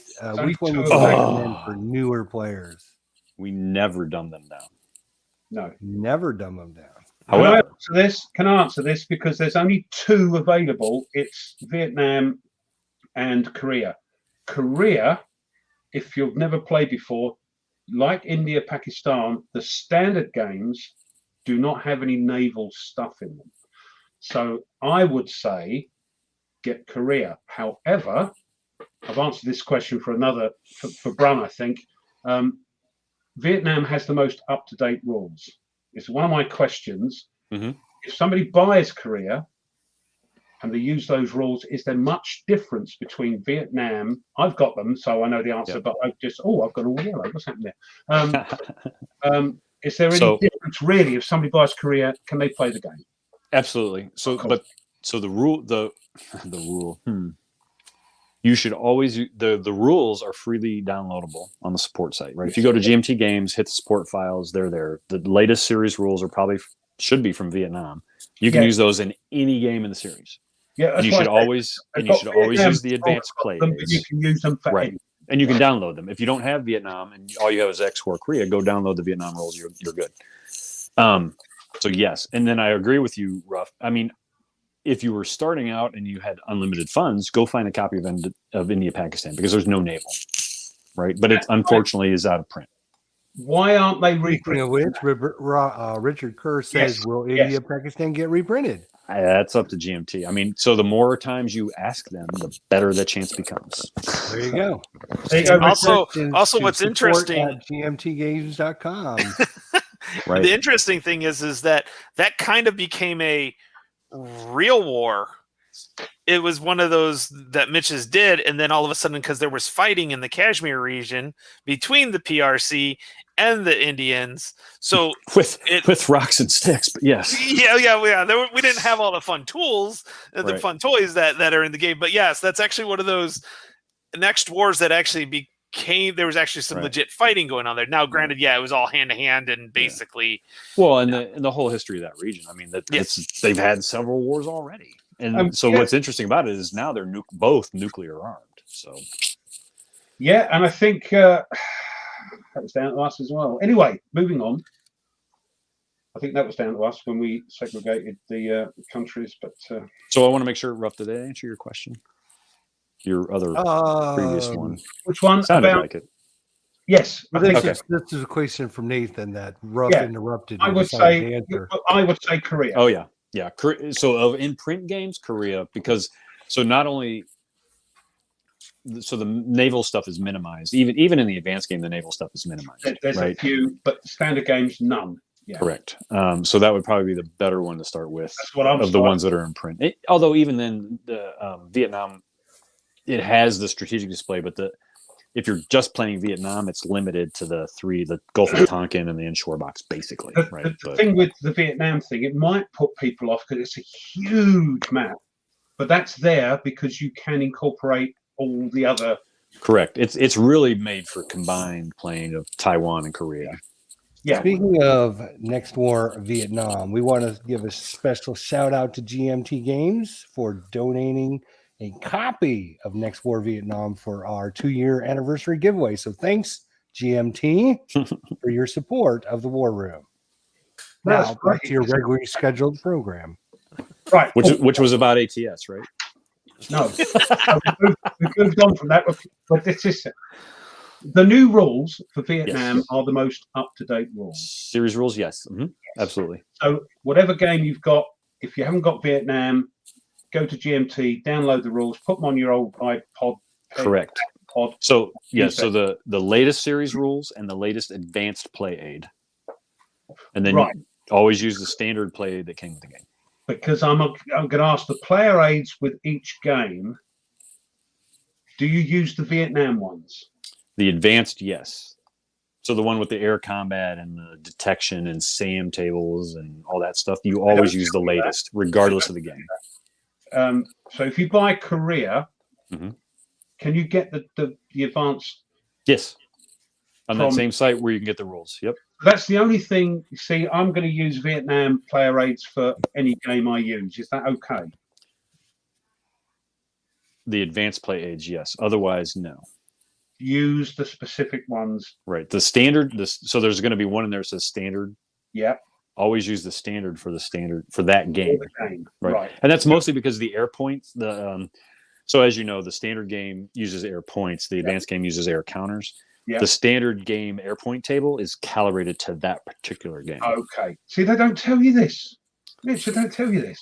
one would you recommend for newer players? We never dumb them down. No, never dumb them down. However, can I answer this because there's only 2 available. It's Vietnam and Korea. Korea if you've never played before, like India, Pakistan, the standard games do not have any naval stuff in them. So I would say get Korea. However, I've answered this question for Brun, I think. Vietnam has the most up-to-date rules. It's one of my questions. Mm-hmm. If somebody buys Korea and they use those rules, is there much difference between Vietnam? I've got them, so I know the answer, but I've got all yellow. What's happening there? Is there any difference really if somebody buys Korea? Can they play the game? Absolutely. So, the rule. You should always the rules are freely downloadable on the support site, right? If you go to GMT Games, hit the support files, they're there. The latest series rules should be from Vietnam. You can use those in any game in the series. Yeah, and you should always use the advanced play. You can use them for right. And you can download them. If you don't have Vietnam and all you have is X4 Korea, go download the Vietnam rules. You're good. So yes, and then I agree with you, Ruff. I mean, if you were starting out and you had unlimited funds, go find a copy of India, Pakistan, because there's no naval, right? But it unfortunately is out of print. Why aren't they reprinted? Richard Kerr says, will India, Pakistan get reprinted? That's up to GMT. I mean, so the more times you ask them, the better the chance becomes. There you go. Also, what's interesting at gmtgames.com. Right. The interesting thing is that kind of became a real war. It was one of those that Mitch's did, and then all of a sudden, because there was fighting in the Kashmir region between the PRC and the Indians, so with rocks and sticks, but yes, yeah. We didn't have all the fun tools, the fun toys that are in the game, but yes, that's actually one of those next wars that actually became. There was actually some legit fighting going on there. Now, granted, it was all hand to hand and basically. Well, and the whole history of that region. I mean, they've had several wars already. And so what's interesting about it is now they're both nuclear armed. So, yeah, and I think that was down to us as well. Anyway, moving on. I think that was down to us when we segregated the countries. But so I want to make sure, Ruff, did I answer your question? Your other previous one. Which one? Sounded like it. Yes, I think this is a question from Nathan that Ruff interrupted. I would say Korea. Oh yeah. Yeah, so in print games, Korea, because not only the naval stuff is minimized, even in the advanced game, the naval stuff is minimized. There's a few, but standard games, none. Yeah. Correct. So that would probably be the better one to start with. That's what I'm of the ones that are in print. Although even then, the Vietnam, it has the strategic display, but if you're just playing Vietnam, it's limited to the Gulf of Tonkin and the inshore box, basically. The thing with the Vietnam thing, it might put people off because it's a huge map, but that's there because you can incorporate all the other. Correct. It's really made for combined playing of Taiwan and Korea. Yeah. Speaking of Next War Vietnam, we want to give a special shout out to GMT Games for donating a copy of Next War Vietnam for our 2-year anniversary giveaway. So thanks, GMT, for your support of the War Room. Now, back to your regularly scheduled program. Right. Which was about ATS, right? No. We've moved on from that. But this is the new rules for Vietnam are the most up-to-date rules. Series rules, yes. Mm-hmm. Absolutely. So whatever game you've got, if you haven't got Vietnam, go to GMT, download the rules, put them on your old iPod. Correct. So so the latest series rules and the latest advanced play aid, and then you always use the standard play aid that came with the game. Because I'm going to ask the player aids with each game. Do you use the Vietnam ones? The advanced, yes. So the one with the air combat and the detection and SAM tables and all that stuff, you always use the latest, regardless of the game. So if you buy Korea, can you get the advanced? Yes, on that same site where you can get the rules. Yep. That's the only thing. See, I'm going to use Vietnam player aids for any game I use. Is that okay? The advanced play aids, yes. Otherwise, no. Use the specific ones. Right. The standard. So there's going to be one in there that says standard. Yeah. Always use the standard for that game. For the game. Right. And that's mostly because the air points, the So as you know, the standard game uses air points. The advanced game uses air counters. Yeah. The standard game air point table is calibrated to that particular game. Okay. See, they don't tell you this. Mitch, they don't tell you this.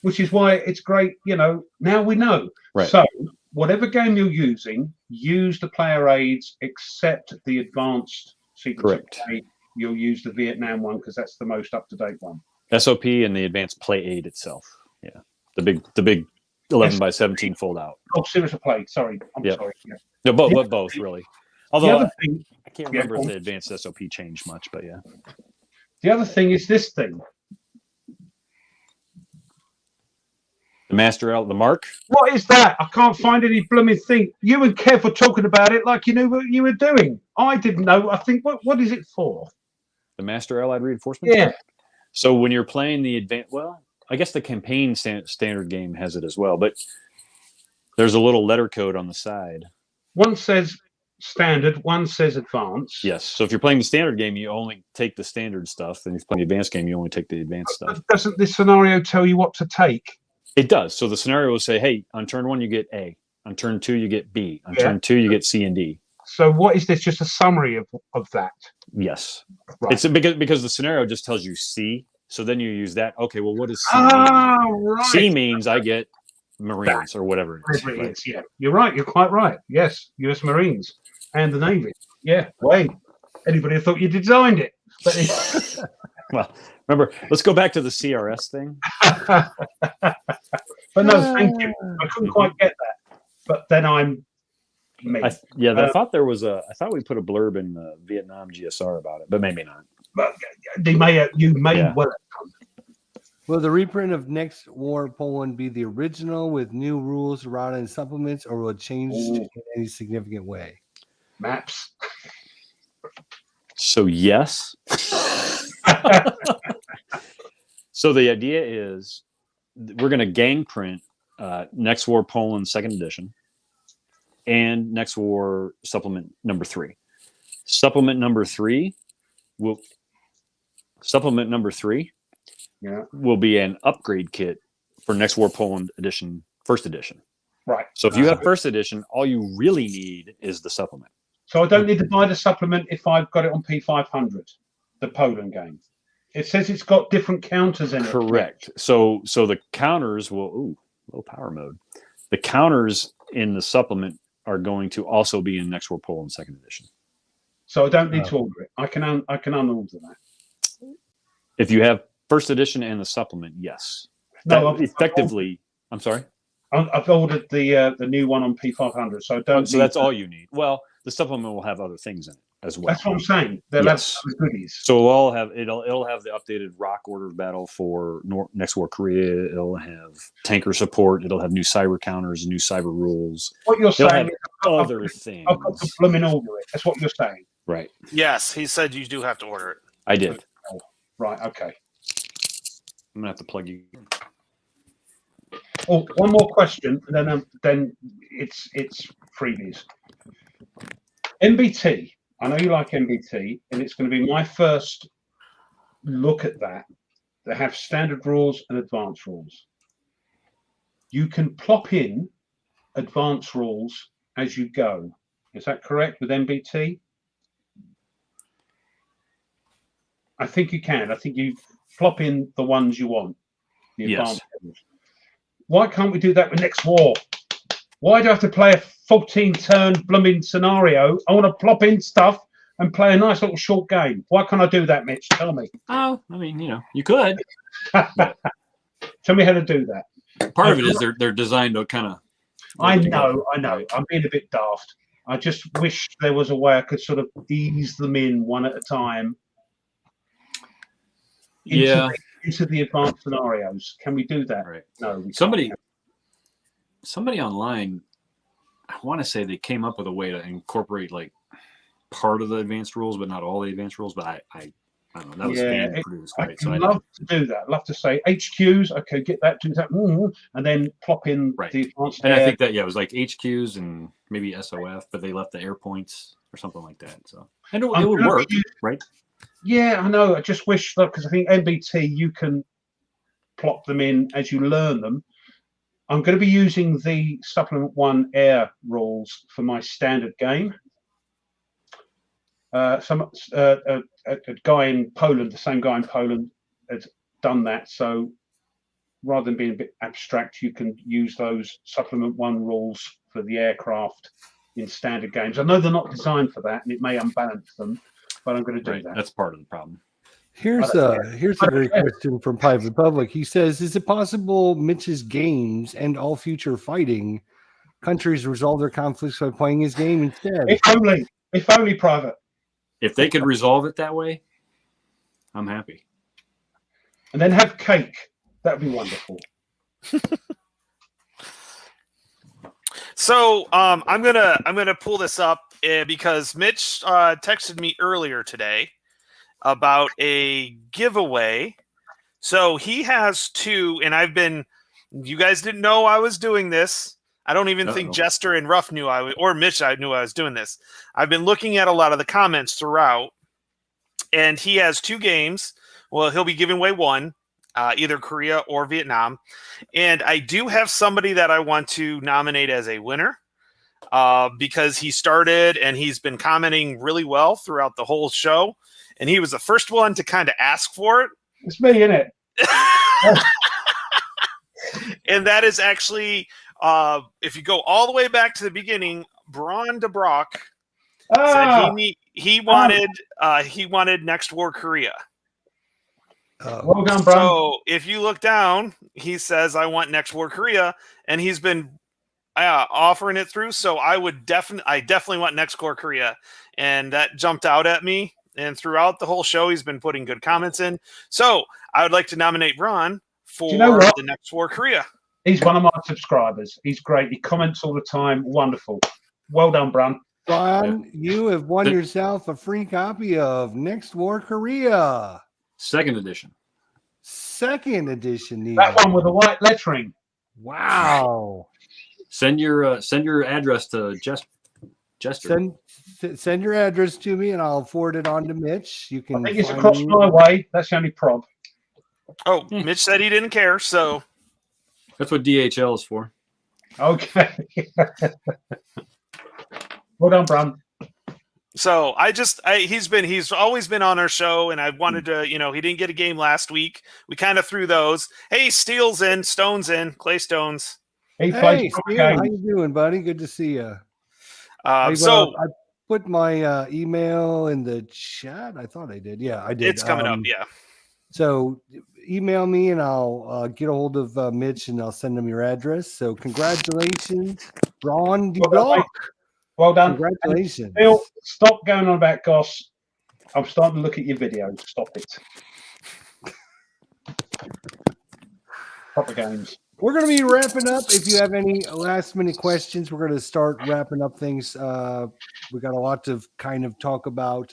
Which is why it's great, now we know. Right. So whatever game you're using, use the player aids except the advanced sequence. Correct. You'll use the Vietnam one because that's the most up-to-date one. SOP and the advanced play aid itself. Yeah. The big 11 by 17 fold out. Oh, series of play. Sorry. I'm sorry. Yeah. No, both really. Although other thing, I can't remember if the advanced SOP changed much, but yeah. The other thing is this thing. The Master L, the Mark. What is that? I can't find any blooming thing. You and Kev were talking about it like you knew what you were doing. I didn't know. I think, what is it for? The Master Allied Reinforcement? Yeah. So when you're playing the advanced, well, I guess the campaign standard game has it as well, but there's a little letter code on the side. One says standard, one says advanced. Yes. So if you're playing the standard game, you only take the standard stuff. And if you're playing the advanced game, you only take the advanced stuff. Doesn't this scenario tell you what to take? It does. So the scenario will say, hey, on turn 1, you get A. On turn 2, you get B. On turn 2, you get C and D. So what is this? Just a summary of that? Yes. Right. It's because the scenario just tells you C. So then you use that. Okay, well, what does C mean? Right. C means I get Marines or whatever it is. Whatever it is, yeah. You're right. You're quite right. Yes, U.S. Marines and the Navy. Yeah. Wait. Anybody thought you designed it? But Well, remember, let's go back to the CRS thing. But no, thank you. I couldn't quite get that. But then I'm me. I thought we put a blurb in the Vietnam GSR about it, but maybe not. But you may well have done. Will the reprint of Next War Poland be the original with new rules, errata, and supplements, or will it change in any significant way? Maps. So yes. So the idea is we're going to gang print Next War Poland 2nd edition and Next War Supplement number 3. Supplement number 3 will be an upgrade kit for Next War Poland edition, 1st edition. Right. So if you have 1st edition, all you really need is the supplement. So I don't need to buy the supplement if I've got it on P500, the Poland game. It says it's got different counters in it. Correct. So the counters will low power mode. The counters in the supplement are going to also be in Next War Poland 2nd edition. So I don't need to order it. I can unorder that. If you have 1st edition and the supplement, yes. No, effectively. I'm sorry. I've ordered the new one on P500, so don't. So that's all you need. Well, the supplement will have other things in it as well. That's what I'm saying. They'll have goodies. So it'll have the updated rock order of battle for Next War Korea. It'll have tanker support. It'll have new cyber counters, new cyber rules. What you're saying is other things. I've got to blooming order it. That's what you're saying. Right. Yes, he said you do have to order it. I did. Right. Okay. I'm gonna have to plug you. Oh, one more question, and then it's freebies. MBT. I know you like MBT, and it's going to be my first look at that. They have standard rules and advanced rules. You can plop in advanced rules as you go. Is that correct with MBT? I think you can. I think you plop in the ones you want. The advanced rules. Why can't we do that with Next War? Why do I have to play a 14-turn blooming scenario? I want to plop in stuff and play a nice little short game. Why can't I do that, Mitch? Tell me. Oh, I mean, you could. Tell me how to do that. Part of it is they're designed to kind of. I know. I'm being a bit daft. I just wish there was a way I could sort of ease them in one at a time. Into the advanced scenarios. Can we do that? Right. No. Somebody online, I want to say they came up with a way to incorporate like part of the advanced rules, but not all the advanced rules. But I don't know. That was fan produced, right? I'd love to do that. I'd love to say HQs. Okay, get that, do that, and then plop in the advanced. And I think that it was like HQs and maybe SOF, but they left the air points or something like that. So and it would work, right? Yeah, I know. I just wish that because I think MBT you can plop them in as you learn them. I'm going to be using the Supplement 1 Air rules for my standard game. A guy in Poland, the same guy in Poland, has done that. So rather than being a bit abstract, you can use those Supplement 1 rules for the aircraft in standard games. I know they're not designed for that, and it may unbalance them, but I'm going to do that. That's part of the problem. Here's a great question from Private Public. He says, is it possible Mitch's games and all future fighting countries resolve their conflicts by playing his game instead? If only, Private. If they could resolve it that way, I'm happy. And then have cake. That'd be wonderful. So I'm gonna pull this up because Mitch texted me earlier today about a giveaway. So he has 2, and you guys didn't know I was doing this. I don't even think Jester and Ruff knew or Mitch knew I was doing this. I've been looking at a lot of the comments throughout, and he has 2 games. Well, he'll be giving away 1, either Korea or Vietnam. And I do have somebody that I want to nominate as a winner because he started and he's been commenting really well throughout the whole show. And he was the first one to kind of ask for it. It's me, isn't it? And that is actually, if you go all the way back to the beginning, Braun de Brock said he wanted Next War Korea. Well done, Braun. So if you look down, he says, I want Next War Korea, and he's been offering it through. So I definitely want Next War Korea. And that jumped out at me. And throughout the whole show, he's been putting good comments in. So I would like to nominate Braun for the Next War Korea. He's one of my subscribers. He's great. He comments all the time. Wonderful. Well done, Braun. Braun, you have won yourself a free copy of Next War Korea. Second edition. Neil. That one with the white lettering. Wow. Send your address to Jester. Send your address to me, and I'll forward it on to Mitch. You can. I think it's across my way. That's the only prob. Oh, Mitch said he didn't care, so that's what DHL is for. Okay. Well done, Braun. So he's always been on our show, and I wanted to, he didn't get a game last week. We kind of threw those. Hey, Steele's in, Stone's in, Clay Stones. Hey, Steel, how you doing, buddy? Good to see you. I put my email in the chat. I thought I did. Yeah, I did. It's coming up. Yeah. So email me, and I'll get a hold of Mitch, and I'll send him your address. So congratulations, Braun de Brock. Well done. Congratulations. Bill, stop going on about Goss. I'm starting to look at your videos. Stop it. Proper games. We're going to be wrapping up. If you have any last minute questions, we're going to start wrapping up things. We got a lot to kind of talk about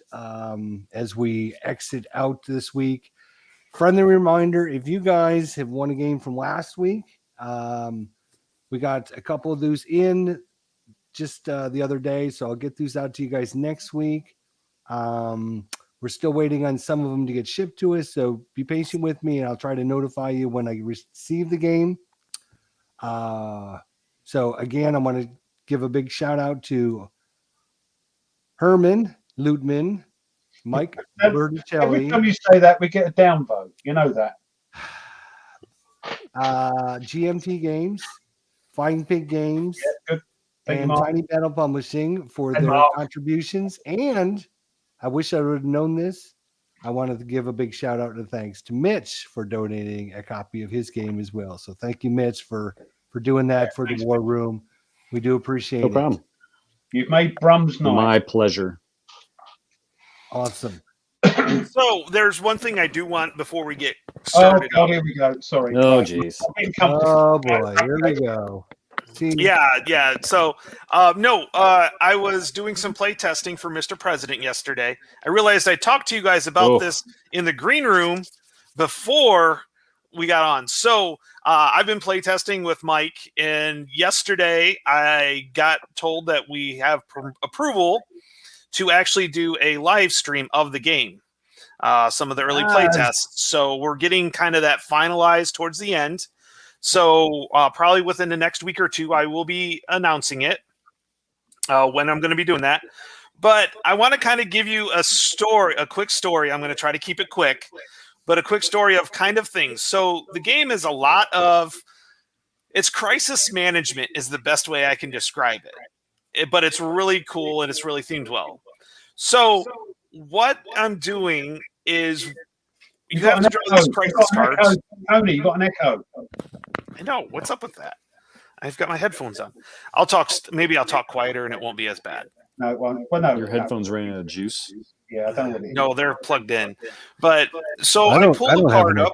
as we exit out this week. Friendly reminder, if you guys have won a game from last week, we got a couple of those in just the other day, so I'll get these out to you guys next week. We're still waiting on some of them to get shipped to us, so be patient with me, and I'll try to notify you when I receive the game. So again, I want to give a big shout out to Herman Lutman, Mike Berticelli. Every time you say that, we get a downvote. You know that. GMT Games, Flying Pig Games, good. And Tiny Battle Publishing for their contributions. And I wish I would have known this. I wanted to give a big shout out and thanks to Mitch for donating a copy of his game as well. So thank you, Mitch, for doing that for the War Room. We do appreciate it. No problem. You've made Brum's night. My pleasure. Awesome. So there's one thing I do want before we get started. Oh, here we go. Sorry. Oh, jeez. Oh, boy. Here we go. Yeah. So, I was doing some play testing for Mr. President yesterday. I realized I talked to you guys about this in the green room before we got on. So, I've been play testing with Mike, and yesterday I got told that we have approval to actually do a live stream of the game. Some of the early play tests. So we're getting kind of that finalized towards the end. So probably within the next week or two, I will be announcing it when I'm going to be doing that. But I want to kind of give you a quick story. I'm going to try to keep it quick, but a quick story of kind of things. So the game is a lot of, it's crisis management is the best way I can describe it. But it's really cool and it's really themed well. So what I'm doing is you have to draw these crisis cards. Tony, you got an echo. I know. What's up with that? I've got my headphones on. I'll talk. Maybe I'll talk quieter and it won't be as bad. No, well, no. Your headphones ran out of juice. Yeah, I don't know what it is. No, they're plugged in. But so I pull the card up.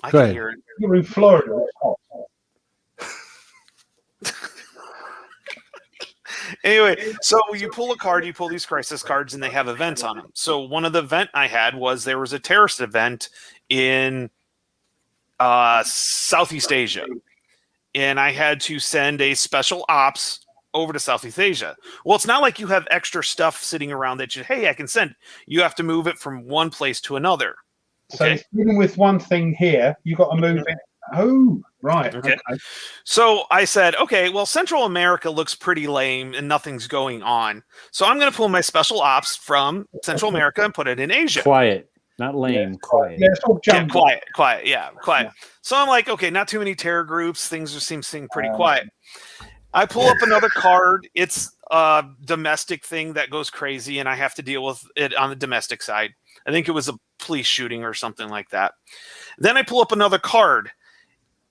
I can hear it. You're in Florida. Anyway, so you pull a card, you pull these crisis cards, and they have events on them. So one of the event I had was there was a terrorist event in Southeast Asia, and I had to send a special ops over to Southeast Asia. Well, it's not like you have extra stuff sitting around that I can send. You have to move it from one place to another. Okay? So even with one thing here, you got to move it. Oh, right. Okay. So I said, okay, well, Central America looks pretty lame and nothing's going on. So I'm going to pull my special ops from Central America and put it in Asia. Quiet, not lame, quiet. Yeah, it's all jumbled. Quiet. Yeah, quiet. So I'm like, okay, not too many terror groups. Things just seem pretty quiet. I pull up another card. It's a domestic thing that goes crazy, and I have to deal with it on the domestic side. I think it was a police shooting or something like that. Then I pull up another card,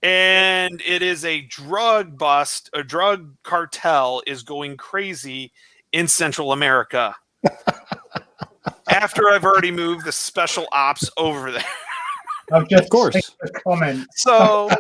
and it is a drug bust. A drug cartel is going crazy in Central America. After I've already moved the special ops over there. I've just of course. a comment. So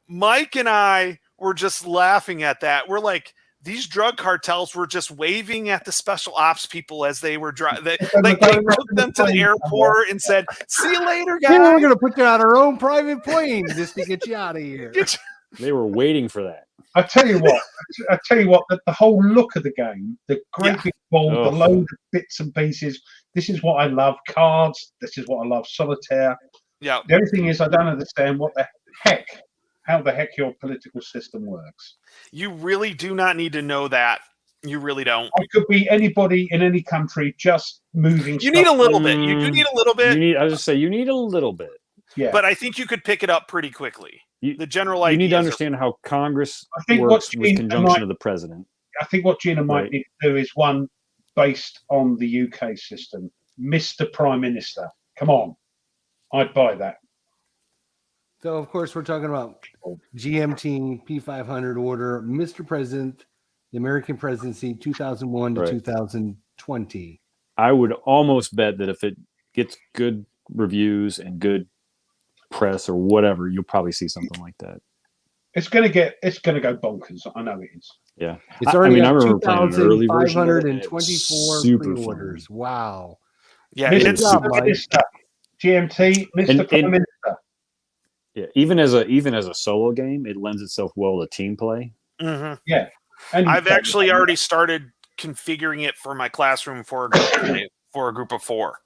Mike and I were just laughing at that. We're like, these drug cartels were just waving at the special ops people as they were driving. They took them to the airport and said, "See you later, guys. Yeah, we're going to put you on our own private plane just to get you out of here." They were waiting for that. I tell you what, the whole look of the game, the great big ball, the load of bits and pieces. This is what I love. Cards. This is what I love. Solitaire. Yeah. The only thing is, I don't understand how the heck your political system works. You really do not need to know that. You really don't. It could be anybody in any country just moving. You need a little bit. You do need a little bit. I was just say you need a little bit. Yeah. But I think you could pick it up pretty quickly. The general idea. You need to understand how Congress works with conjunction of the president. I think what Gina might need to do is one based on the UK system. Mr. Prime Minister. Come on. I'd buy that. So, of course, we're talking about GMT P500 order, Mr. President, the American presidency, 2001 to 2020. I would almost bet that if it gets good reviews and good press or whatever, you'll probably see something like that. It's going to go bonkers. I know it is. Yeah. It's already I remember playing an early version. 524 pre-orders. Wow. Yeah. Mr. Minister, GMT, Mr. Prime Minister. Yeah, even as a solo game, it lends itself well to team play. Mm-hmm. Yeah, and I've actually already started configuring it for my classroom for a group of four,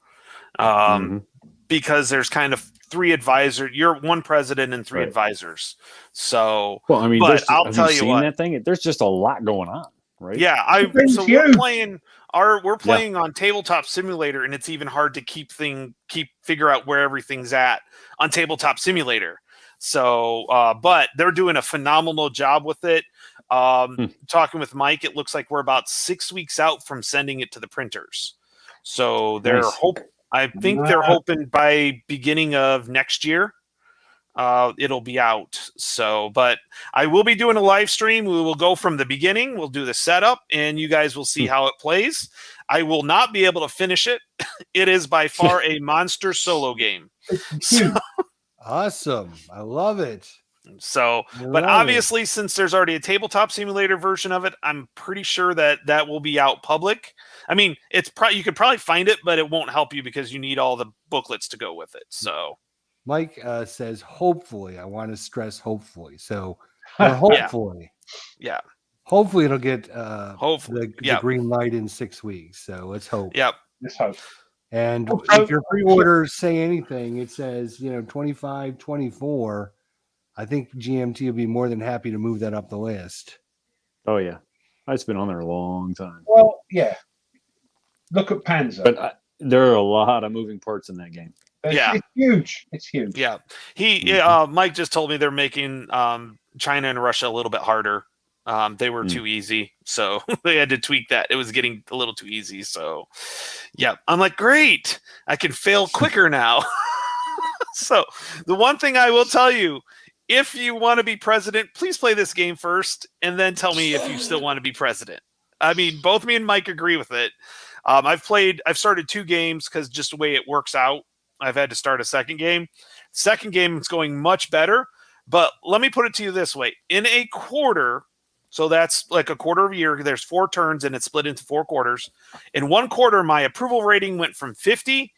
because there's kind of three advisors. You're one president and three advisors. So, well, I mean, but I'll tell you what, that thing. There's just a lot going on, right? Yeah, we're playing on Tabletop Simulator, and it's even hard to figure out where everything's at on Tabletop Simulator. So, but they're doing a phenomenal job with it. Talking with Mike, it looks like we're about 6 weeks out from sending it to the printers. So they're they're hoping by beginning of next year, it'll be out. So, but I will be doing a live stream. We will go from the beginning. We'll do the setup, and you guys will see how it plays. I will not be able to finish it. It is by far a monster solo game. So, awesome. I love it. So, but obviously, since there's already a Tabletop Simulator version of it, I'm pretty sure that will be out public. I mean, you could probably find it, but it won't help you because you need all the booklets to go with it. So, Mike says, hopefully. I want to stress hopefully. So, hopefully, hopefully it'll get the green light in 6 weeks. So let's hope. Yep, let's hope. And if your pre-orders say anything, it says 25, 24. I think GMT would be more than happy to move that up the list. Oh yeah, it's been on there a long time. Well, yeah. Look at Panzer. But there are a lot of moving parts in that game. It's huge. It's huge. Yeah. Mike just told me they're making China and Russia a little bit harder. They were too easy, so they had to tweak that. It was getting a little too easy. So, yeah, I'm like, great, I can fail quicker now. So, the one thing I will tell you, if you want to be president, please play this game first, and then tell me if you still want to be president. I mean, both me and Mike agree with it. I've started 2 games because just the way it works out, I've had to start a second game. Second game is going much better, but let me put it to you this way: in a quarter. So that's like a quarter of a year. There's 4 turns and it's split into 4 quarters. In 1 quarter, my approval rating went from 50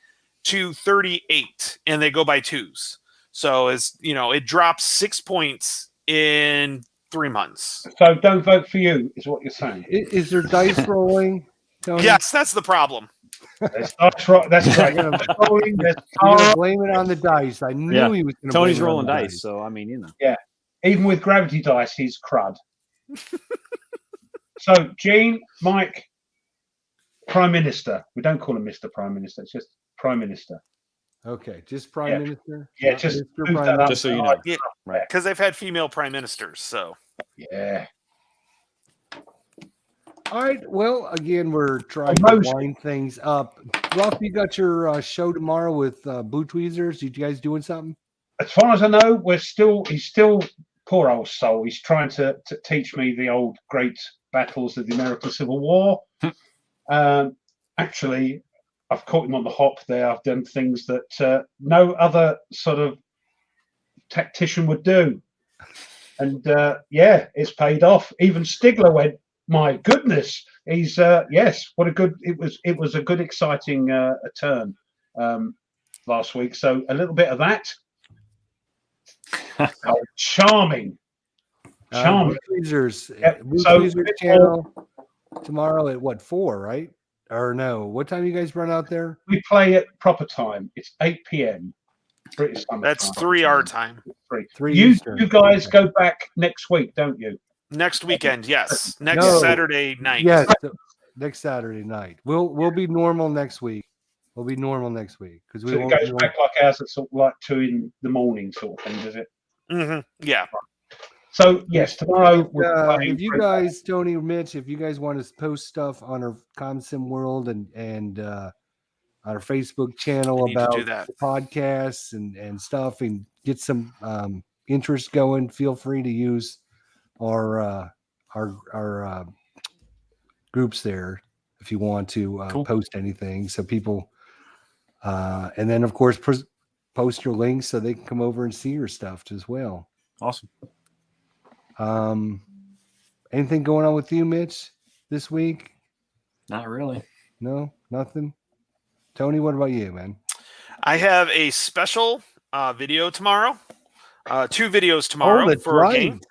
to 38, and they go by 2s. So it drops 6 points in 3 months. So don't vote for you, is what you're saying. Is there dice rolling, Tony? Yes, that's the problem. That's right. That's right. You're gonna blame it on the dice. I knew he was going to. Tony's rolling dice, so I mean, Yeah, even with gravity dice, he's crud. So, Gene, Mike, Prime Minister. We don't call him Mr. Prime Minister. It's just Prime Minister. Okay, just Prime Minister. Yeah, just Mr. Prime Minister. just so you know. Yeah, Right. because they've had female prime ministers. So Yeah. All right. Well, again, we're trying to wind things up. Ruff, you got your show tomorrow with Blue Tweezers. You guys doing something? As far as I know, he's still poor old soul. He's trying to teach me the old great battles of the American Civil War. Actually, I've caught him on the hop there. I've done things that no other sort of tactician would do. And it's paid off. Even Stigler went, my goodness, he's yes, what a good it was a good exciting turn last week. So a little bit of that. Oh, charming. Blue Tweezers. Yep. Blue So, Tweezers channel tomorrow at what, 4, right? Or no? What time you guys run out there? We play at proper time. It's 8 p.m. British summer that's time. 3 our time. 3 You Eastern. guys go back next week, don't you? Next weekend, yes. Next No. Saturday night. Yes, next Saturday night. We'll be normal next week. We'll be normal next week because we So it won't. goes back like ours at sort of like 2 in the morning sort of thing, does it? Mm-hmm. Yeah. So yes, tomorrow we're playing. If you guys, Tony, Mitch, if you guys want to post stuff on our ComSim World and on our Facebook channel We need to about do that. the podcasts and stuff and get some interest going, feel free to use our groups there if you want to Cool. post anything. So people, and then of course post your links so they can come over and see your stuff as well. Awesome. Anything going on with you, Mitch, this week? Not really. No, nothing. Tony, what about you, man? I have a special video tomorrow. 2 videos tomorrow for a game.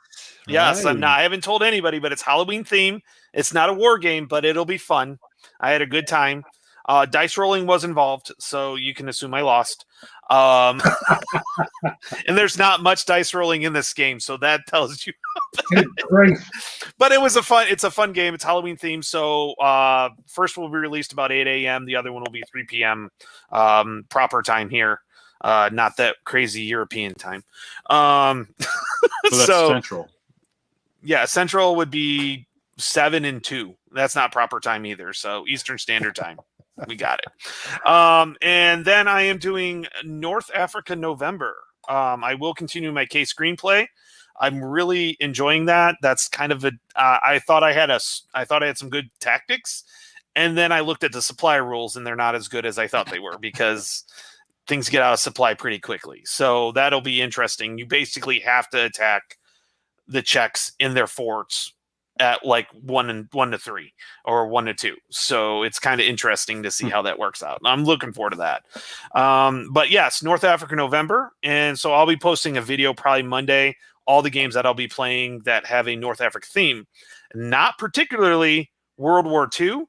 Yes, Right. I haven't told anybody, but it's Halloween theme. It's not a war game, but it'll be fun. I had a good time. Dice rolling was involved, so you can assume I lost. And there's not much dice rolling in this game, so that tells you. But it's a fun game. It's Halloween themed. So first will be released about 8 a.m. The other one will be 3 p.m. Proper time here. Not that crazy European time. So that's Central. Yeah, Central would be 7 and 2. That's not proper time either. So Eastern Standard Time. We got it. And then I am doing North Africa November. I will continue my case screenplay. I'm really enjoying that. That's kind of I thought I had some good tactics, and then I looked at the supply rules, and they're not as good as I thought they were because things get out of supply pretty quickly. So that'll be interesting. You basically have to attack the Czechs in their forts at like 1 to 3 or 1 to 2. So it's kind of interesting to see how that works out. I'm looking forward to that. But yes, North Africa November. And so I'll be posting a video probably Monday, all the games that I'll be playing that have a North Africa theme, not particularly World War II.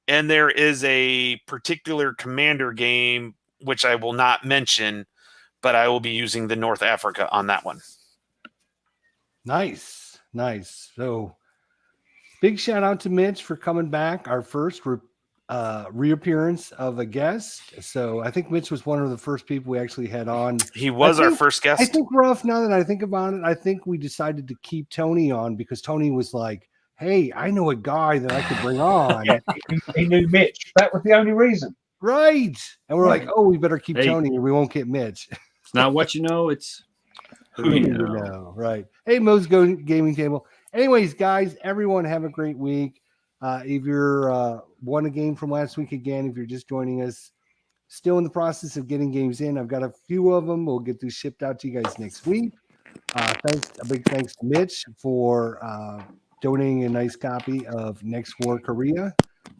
And there is a particular commander game, which I will not mention, but I will be using the North Africa on that one. Nice. So big shout out to Mitch for coming back. Our first reappearance of a guest. So I think Mitch was one of the first people we actually had on. He was our first guest. I think, Ruff, now that I think about it, I think we decided to keep Tony on because Tony was like, hey, I know a guy that I could bring on. Yeah, he knew Mitch. That was the only reason. Right. And we're like, oh, we better keep Tony or we won't get Mitch. It's not what you know, it's who you know. Right. Hey, Mo's Gaming Table. Anyways, guys, everyone have a great week. If you're won a game from last week again, if you're just joining us, still in the process of getting games in. I've got a few of them. We'll get these shipped out to you guys next week. A big thanks to Mitch for donating a nice copy of Next War Korea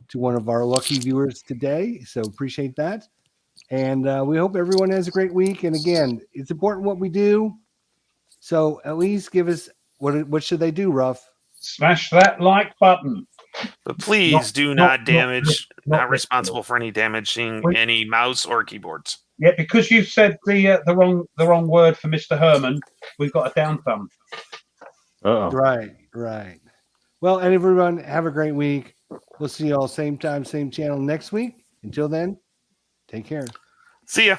to one of our lucky viewers today. So appreciate that. And we hope everyone has a great week. And again, it's important what we do. So at least give us what should they do, Ruff? Smash that like button. But please do not damage, not responsible for any damaging any mouse or keyboards. Yeah, because you said the wrong word for Mr. Herman, we've got a down thumb. Right. Well, and everyone have a great week. We'll see you all same time, same channel next week. Until then, take care. See ya.